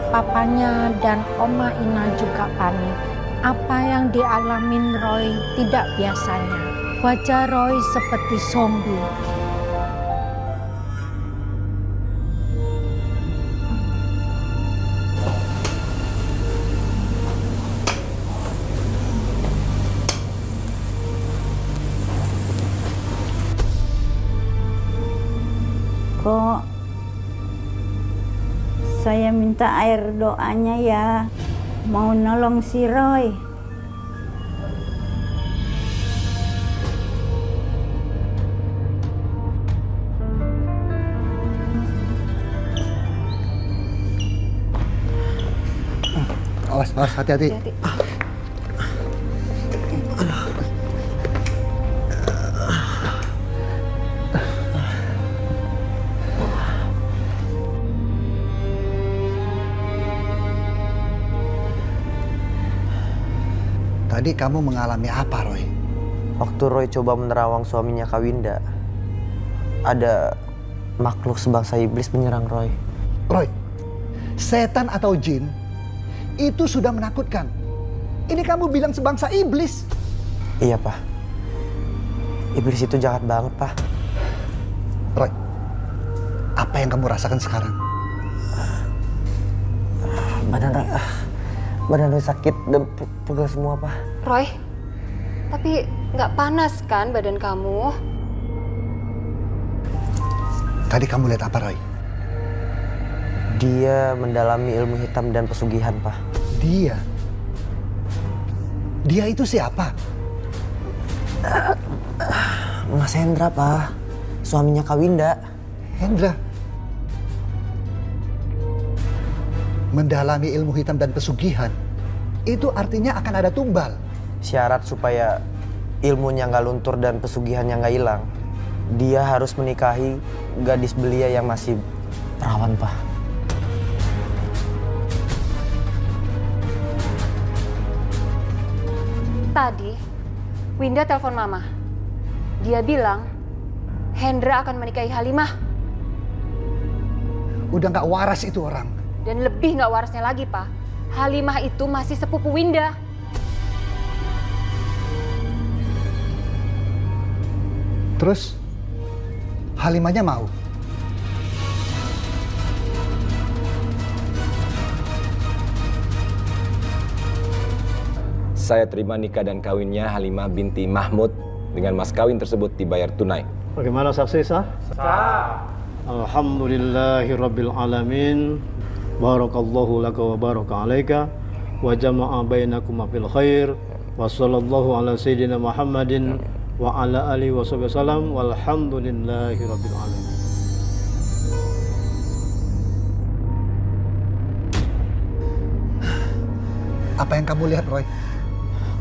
papanya dan Oma Ina juga panik. Apa yang dialamin Roy tidak biasanya. Wajah Roy seperti zombie. Kok saya minta air doanya ya, mau nolong si Roy. Awas, awas, hati-hati. Tadi kamu mengalami apa, Roy? Waktu Roy coba menerawang suaminya Kak Winda, ada makhluk sebangsa iblis menyerang Roy. Roy, setan atau jin itu sudah menakutkan. Ini kamu bilang sebangsa iblis. Iya, Pak. Iblis itu jahat banget, Pak. Roy, apa yang kamu rasakan sekarang? Badan Roy sakit dan pegel semua, Pak. Roy, tapi nggak panas kan badan kamu? Tadi kamu lihat apa, Roy? Dia mendalami ilmu hitam dan pesugihan, Pak. Dia? Dia itu siapa? Mas Hendra, Pak. Suaminya Kak Winda. Hendra? Mendalami ilmu hitam dan pesugihan, itu artinya akan ada tumbal. Syarat supaya ilmunya nggak luntur dan pesugihannya nggak hilang, dia harus menikahi gadis belia yang masih perawan, Pak. Tadi Winda telepon Mama. Dia bilang Hendra akan menikahi Halimah. Udah nggak waras itu orang. Dan lebih nggak warasnya lagi, Pak. Halimah itu masih sepupu Winda. Terus Halimahnya mau? Saya terima nikah dan kawinnya Halimah binti Mahmud dengan mas kawin tersebut dibayar tunai. Bagaimana saksi sah? Sah. Alhamdulillahirabbil alamin. Barakallahu laka wa baraka alaika wa jama'a bainakum fil khair. Wa sallallahu ala sayyidina Muhammadin wa ala alihi wa sahbihi wasallam walhamdulillahirabbil alamin. Apa yang kamu lihat, Roy?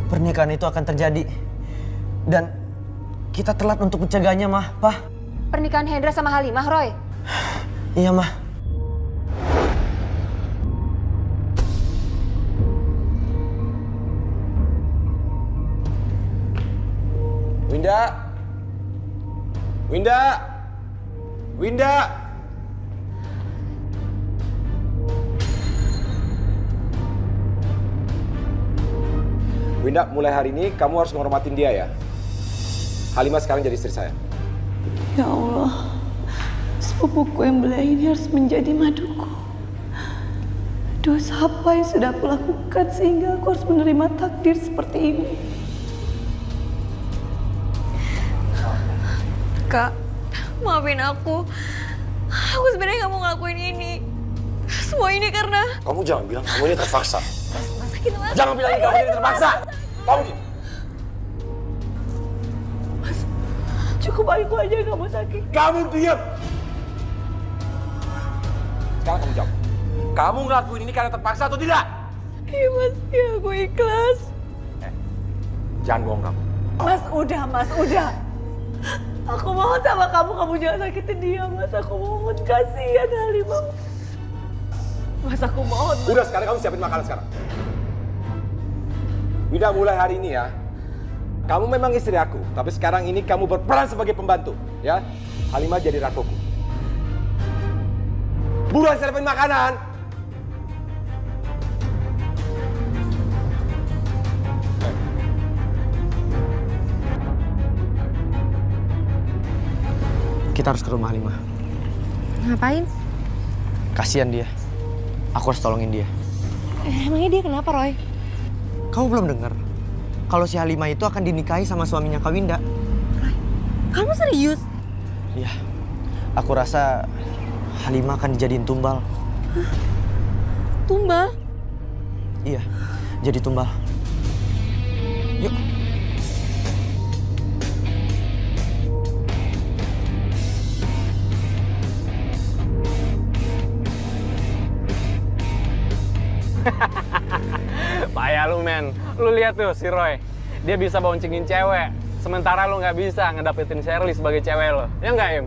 Pernikahan itu akan terjadi. Dan kita telat untuk mencegahnya, Mah. Pah. Pernikahan Hendra sama Halimah, Roy. Iya, Mah. Winda! Winda! Winda! Winda, mulai hari ini kamu harus menghormatin dia ya. Halimah sekarang jadi istri saya. Ya Allah, sepupuku yang belia ini harus menjadi maduku. Dosa apa yang sudah aku lakukan sehingga aku harus menerima takdir seperti ini? Kak, maafin aku. Aku sebenarnya nggak mau ngelakuin ini. Semua ini karena... Kamu jangan bilang kamu ini terpaksa. Sakit banget. Jangan bilang kamu ini terpaksa. Kamu Mas, cukup aku aja yang kamu sakit. Kamu diam. Sekarang kamu jawab. Kamu ngelakuin ini karena terpaksa atau tidak? Iya Mas, ya aku ikhlas. Jangan bohong kamu. Mas, udah. Aku mohon sama kamu jangan sakitin dia, Mas. Aku mohon, kasihan Halimah. Mas, aku mohon. Mas. Udah, sekarang kamu siapin makanan sekarang. Udah mulai hari ini ya. Kamu memang istri aku, tapi sekarang ini kamu berperan sebagai pembantu, ya. Halimah jadi rakoku. Buruan siapin makanan. Kita harus ke rumah Halimah. Ngapain? Kasihan dia. Aku harus tolongin dia. Emangnya dia kenapa, Roy? Kamu belum dengar kalau si Halimah itu akan dinikahi sama suaminya Kak Winda. Roy, kamu serius? Iya. Aku rasa Halimah akan dijadiin tumbal. Hah? Tumbal? Iya, jadi tumbal. Yuk. Payah lu, men. Lu lihat tuh si Roy. Dia bisa boncengin cewek. Sementara lu nggak bisa ngedapetin Shirley sebagai cewek lo. Ya nggak, Im?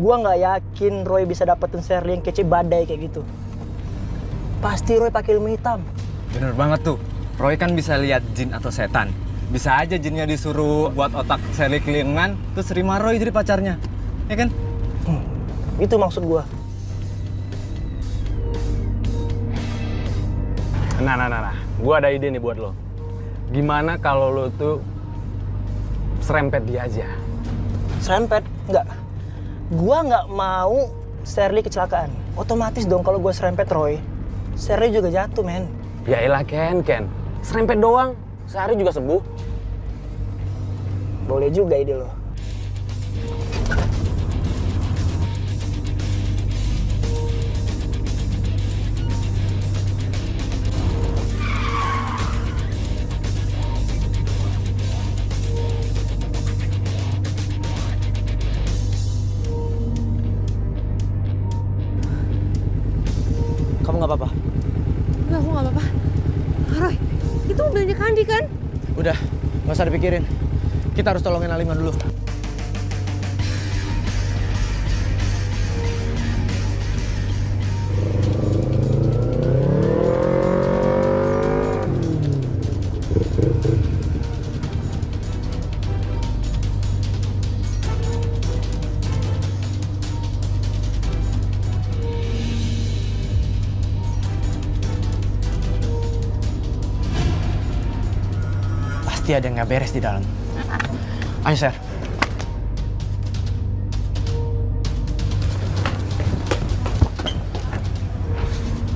Gua nggak yakin Roy bisa dapetin Shirley yang kece badai kayak gitu. Pasti Roy pakai ilmu hitam. Bener banget tuh. Roy kan bisa lihat jin atau setan. Bisa aja jinnya disuruh buat otak Shirley kelingan, terus terima Roy jadi pacarnya. Ya kan? Itu maksud gua. Nah. Gua ada ide nih buat lo. Gimana kalau lo tuh serempet dia aja? Serempet? Enggak. Gua nggak mau Shirley kecelakaan. Otomatis dong kalau gua serempet Roy, Shirley juga jatuh, men. Ya elah, Ken. Serempet doang. Sehari juga sembuh. Boleh juga ide lo. Kamu nggak apa-apa? Enggak, aku nggak apa-apa. Roy, itu mobilnya Kandi kan? Udah, nggak usah dipikirin. Kita harus tolongin Halimah dulu. Pasti ada yang nggak beres di dalam. Ayo, Sher.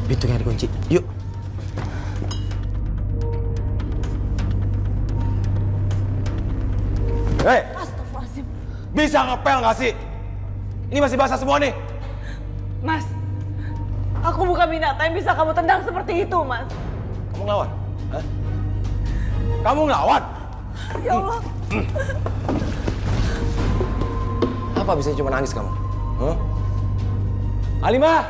Pintunya dikunci. Yuk. Hei! Astagfirullahaladzim. Bisa ngepel nggak sih? Ini masih basah semua nih. Mas, aku bukan binatang yang bisa kamu tendang seperti itu, Mas. Kamu ngelawan? Hah? Kamu ngelawan? Ya Allah. Apa bisa cuma nangis kamu? Huh? Halimah!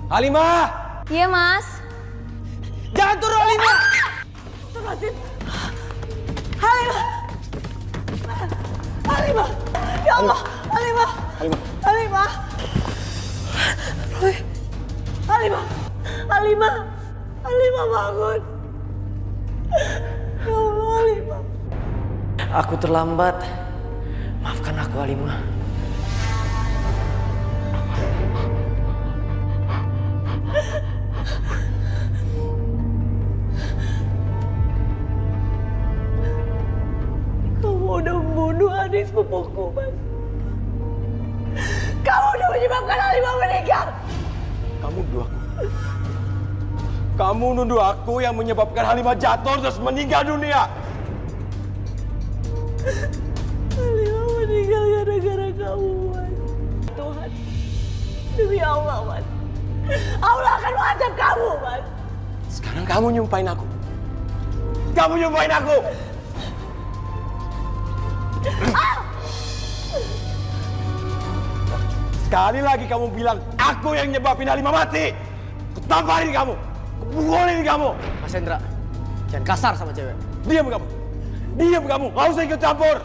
Halimah! Iya, Mas. Jangan turun, Halimah! Astagfirullahaladzim. Halimah! Halimah! Ya Allah! Halimah! Halimah! Halimah! Roy! Halimah! Halimah! Halimah bangun! Ya Allah, Halimah! Aku terlambat. Maafkan aku, Halimah. Kamu udah membunuh adik sepupuku, Mas. Kamu udah menyebabkan Halimah meninggal. Kamu nuduh aku. Kamu nuduh aku yang menyebabkan Halimah jatuh terus meninggal dunia. Halimah meninggal gara-gara kamu, Mas. Tuhan, demi Allah, Mas. Allah akan mengadab kamu, Mas. Sekarang kamu nyumpahin aku. Kamu nyumpahin aku. Sekali lagi kamu bilang aku yang nyebabin Halimah mati. Aku tamparin kamu. Aku pukulin kamu. Mas Hendra, jangan kasar sama cewek. Diam kamu. Diam kamu. Gak usah ikut campur.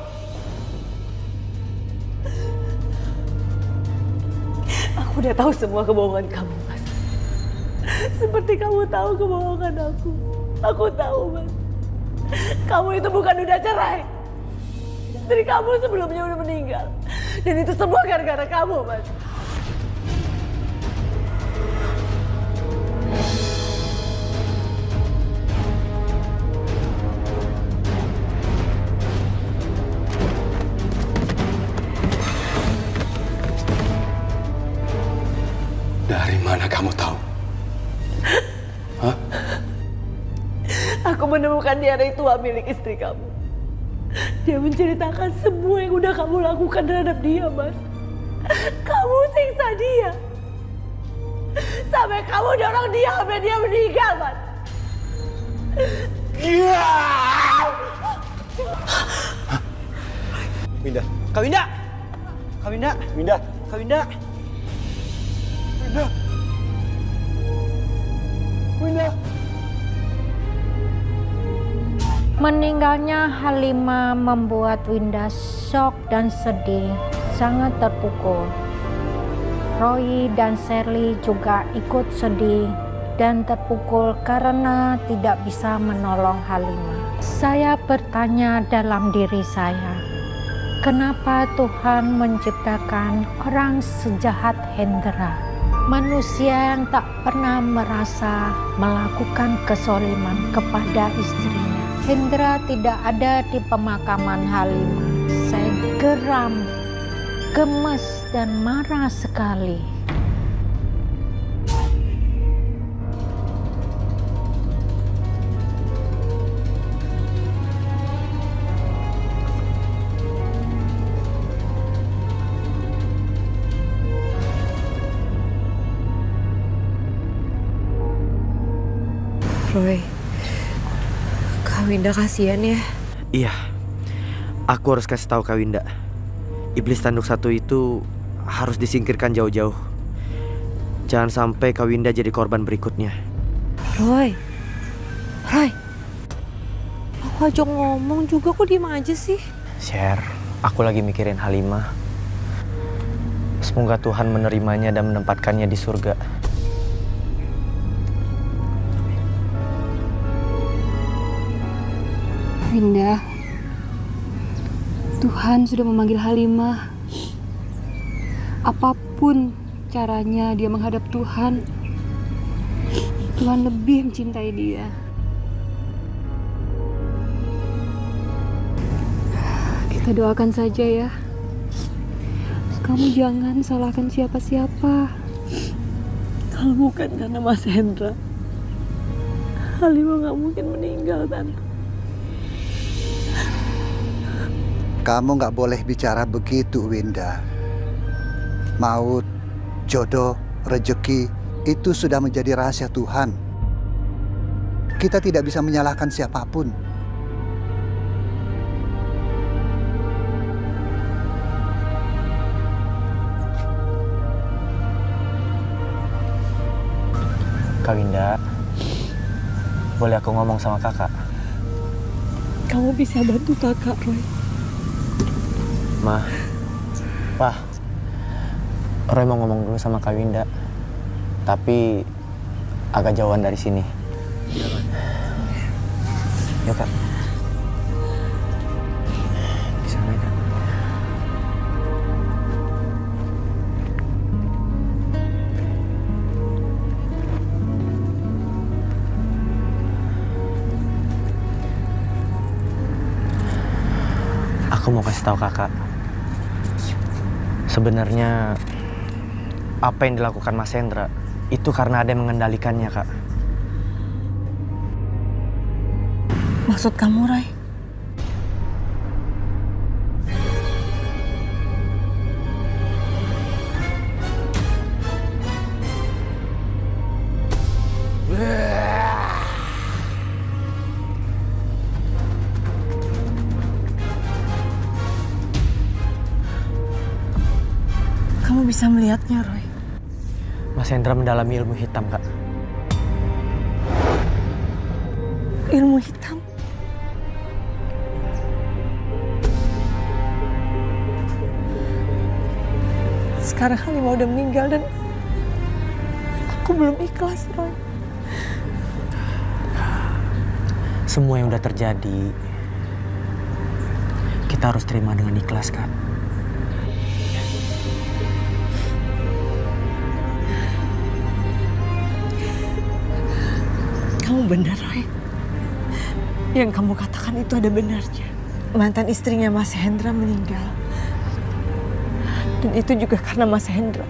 Aku udah tahu semua kebohongan kamu, Mas. Seperti kamu tahu kebohongan aku. Aku tahu, Mas. Kamu itu bukan udah cerai. Istri kamu sebelumnya udah meninggal. Dan itu semua gara-gara kamu, Mas. Dari mana kamu tahu? Hah? Aku menemukan diary tua milik istri kamu. Dia menceritakan semua yang udah kamu lakukan terhadap dia, Mas. Kamu siksa dia. Sampai kamu dorong dia sampai dia meninggal, Mas. Winda. Kak Winda! Kak Winda! Winda. Kak Winda! Winda. Winda. Meninggalnya Halimah membuat Winda shock dan sedih, sangat terpukul. Roy dan Shirley juga ikut sedih dan terpukul karena tidak bisa menolong Halimah. Saya bertanya dalam diri saya, kenapa Tuhan menciptakan orang sejahat Hendra? Manusia yang tak pernah merasa melakukan kezaliman kepada istrinya. Hendra tidak ada di pemakaman Halimah. Saya geram, gemes dan marah sekali. Roy, Kak Winda kasihan ya. Iya, aku harus kasih tahu Kak Winda. Iblis tanduk satu itu harus disingkirkan jauh-jauh. Jangan sampai Kak Winda jadi korban berikutnya. Roy, aku aja ngomong juga kok diem aja sih. Sher, aku lagi mikirin Halimah. Semoga Tuhan menerimanya dan menempatkannya di surga. Winda, Tuhan sudah memanggil Halimah. Apapun caranya dia menghadap Tuhan, Tuhan lebih mencintai dia. Kita doakan saja ya. Kamu jangan salahkan siapa-siapa. Kalau bukan karena Mas Hendra, Halimah nggak mungkin meninggal, Tante. Kamu nggak boleh bicara begitu, Winda. Maut, jodoh, rejeki, itu sudah menjadi rahasia Tuhan. Kita tidak bisa menyalahkan siapapun. Kak Winda, boleh aku ngomong sama kakak? Kamu bisa bantu kakak, Roy. Ma, Pa, Roy mau ngomong dulu sama Kak Winda, tapi agak jauhan dari sini. Yuk, Kak. Di sana, Kak. Aku mau kasih tahu kakak. Sebenarnya apa yang dilakukan Mas Hendra itu karena ada yang mengendalikannya, Kak. Maksud kamu, Roy? Kamu bisa melihatnya, Roy? Mas Hendra mendalami ilmu hitam, Kak. Ilmu hitam? Sekarang Halimah udah meninggal dan aku belum ikhlas, Roy. Semua yang udah terjadi, kita harus terima dengan ikhlas, Kak. Kamu benar, Roy. Yang kamu katakan itu ada benarnya. Mantan istrinya Mas Hendra meninggal. Dan itu juga karena Mas Hendra.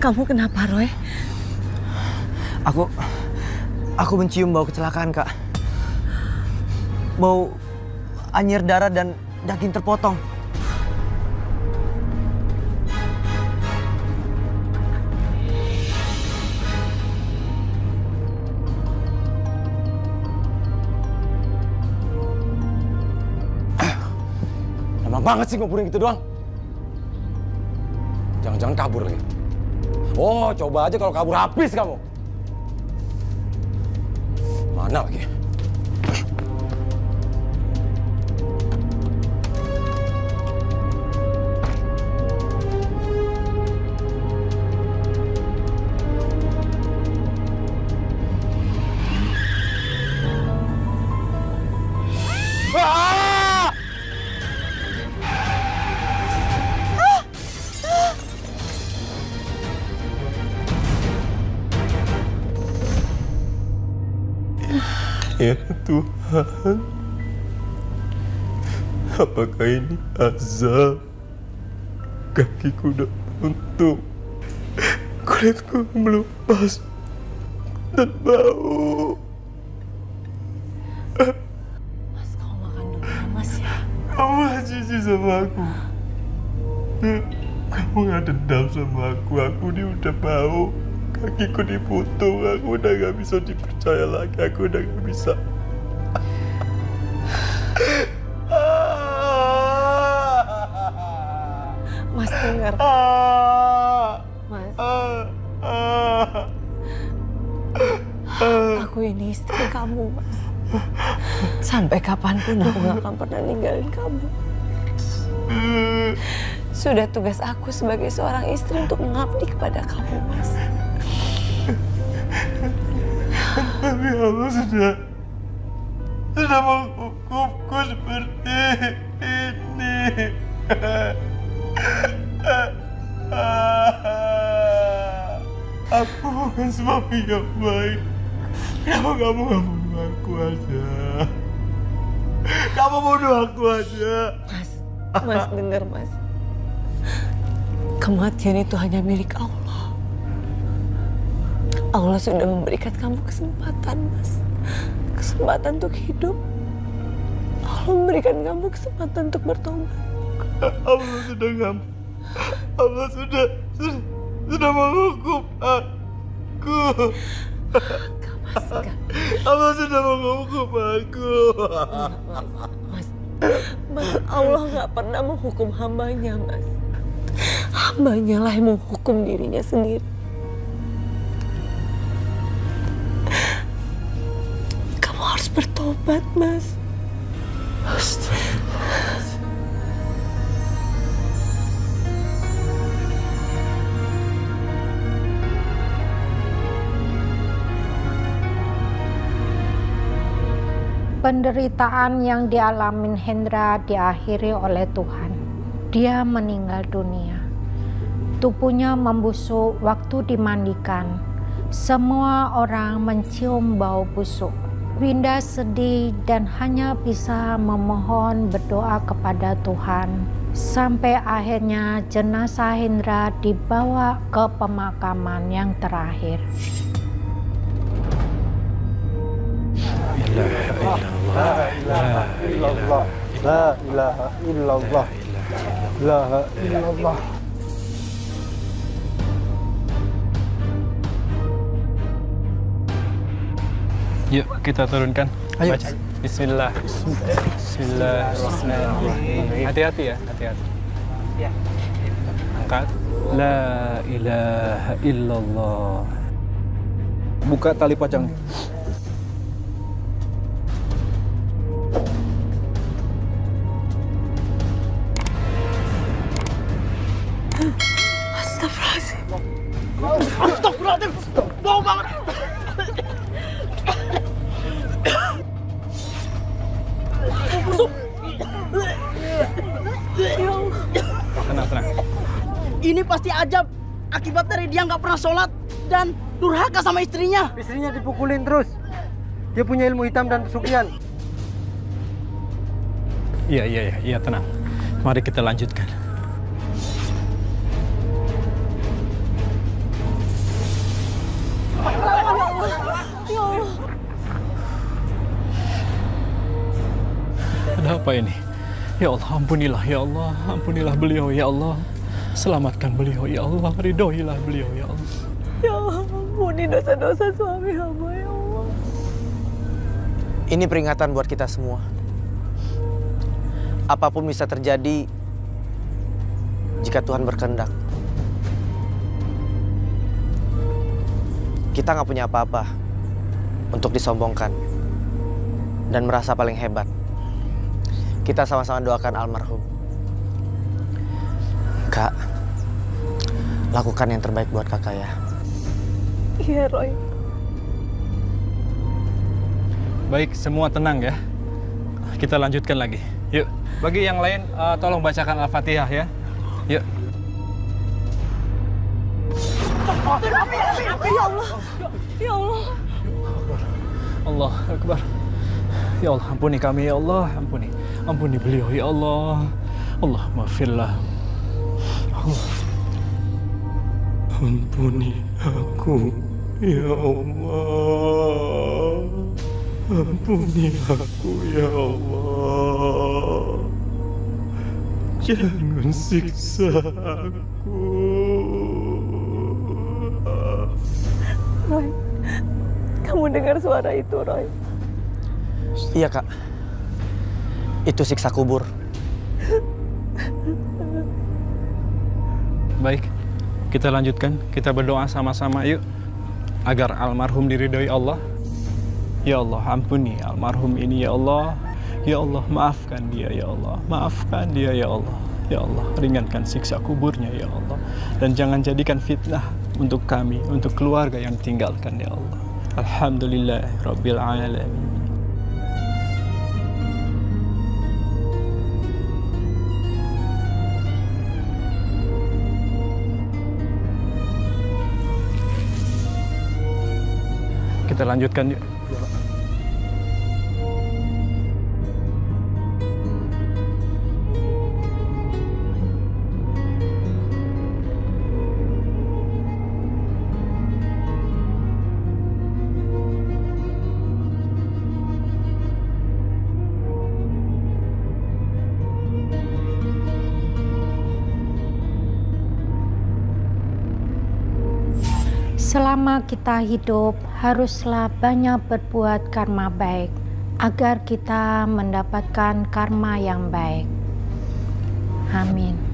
Kamu kenapa, Roy? Aku mencium bau kecelakaan, Kak. Bau anyir darah dan daging terpotong. Lama banget sih nguburin gitu doang. Jangan-jangan kabur lagi. Oh, coba aja kalau kabur habis kamu. Mana lagi? Ya Tuhan, apakah ini azab? Kakiku udah buntung, kulitku melupas dan bau. Mas, kamu makan dulu ya, Mas ya. Kamu jijik sama aku. Kamu gak dendam sama aku ini udah bau. Kakiku diputung, aku udah gak bisa dipercaya lagi, aku udah gak bisa. Mas dengar. Mas. Aku ini istri kamu, Mas. Sampai kapanpun aku gak akan pernah ninggalin kamu. Sudah tugas aku sebagai seorang istri untuk mengabdi kepada kamu, Mas. Tapi Allah sudah menghukumku seperti ini. Aku bukan suami yang baik. Kenapa kamu gak bunuh aku aja? Kamu bunuh aku aja. Mas dengar, Mas. Kematian itu hanya milik Allah. Allah sudah memberikan kamu kesempatan, Mas. Kesempatan untuk hidup. Allah memberikan kamu kesempatan untuk bertobat. Allah sudah menghukum aku. Allah sudah menghukum aku. Mas, Allah nggak pernah menghukum hambanya, Mas. Hambanya lah yang menghukum dirinya sendiri. Kamu harus bertobat, Mas. Penderitaan yang dialami Hendra diakhiri oleh Tuhan. Dia meninggal dunia. Tubuhnya membusuk waktu dimandikan. Semua orang mencium bau busuk. Winda sedih dan hanya bisa memohon berdoa kepada Tuhan. Sampai akhirnya jenazah Hendra dibawa ke pemakaman yang terakhir. La ilaha illallah. La ilaha illallah. La ilaha illallah. Yuk, kita turunkan. Ayo. Baca. Bismillah. Bismillahirrahmanirrahim. Hati-hati ya, hati-hati. Angkat. La ilaha illallah. Buka tali pocong. Astagfirullahaladzim. Astagfirullahaladzim. Bau banget. Busuk. Ya Allah. Tenang, tenang. Ini pasti ajab akibat dari dia nggak pernah sholat dan durhaka sama istrinya. Istrinya dipukulin terus. Dia punya ilmu hitam dan pesugihan. Iya, tenang. Mari kita lanjutkan. Ya Allah. Ada apa ini? Ya Allah, ampunilah ya Allah, ampunilah beliau ya Allah. Selamatkan beliau ya Allah, ridhoilah beliau ya Allah. Ya Allah, ampuni dosa-dosa suami hamba ya Allah. Ini peringatan buat kita semua. Apapun bisa terjadi jika Tuhan berkehendak. Kita nggak punya apa-apa untuk disombongkan dan merasa paling hebat. Kita sama-sama doakan almarhum. Kak, lakukan yang terbaik buat kakak ya. Iya, Roy. Baik, semua tenang ya. Kita lanjutkan lagi. Yuk, bagi yang lain tolong bacakan Al-Fatihah ya. Yuk. Ya Allah. Ya Allah. Allah Akbar. Ya Allah, ampuni kami ya Allah, ampuni. Ampuni beliau ya Allah. Allah maafirlah. Allah. Ampuni aku ya Allah. Ampuni aku ya Allah. Jangan siksa aku. Roy, kamu dengar suara itu, Roy? Iya, Kak. Itu siksa kubur. Baik, kita lanjutkan. Kita berdoa sama-sama yuk. Agar almarhum diridhoi Allah. Ya Allah, ampuni almarhum ini ya Allah. Ya Allah, maafkan dia ya Allah. Maafkan dia ya Allah. Ya Allah, ringankan siksa kuburnya ya Allah. Dan jangan jadikan fitnah untuk kami, untuk keluarga yang tinggalkan ya Allah. Alhamdulillah Rabbil Alamin. Kita lanjutkan yuk. Selama kita hidup, haruslah banyak berbuat karma baik, agar kita mendapatkan karma yang baik. Amin.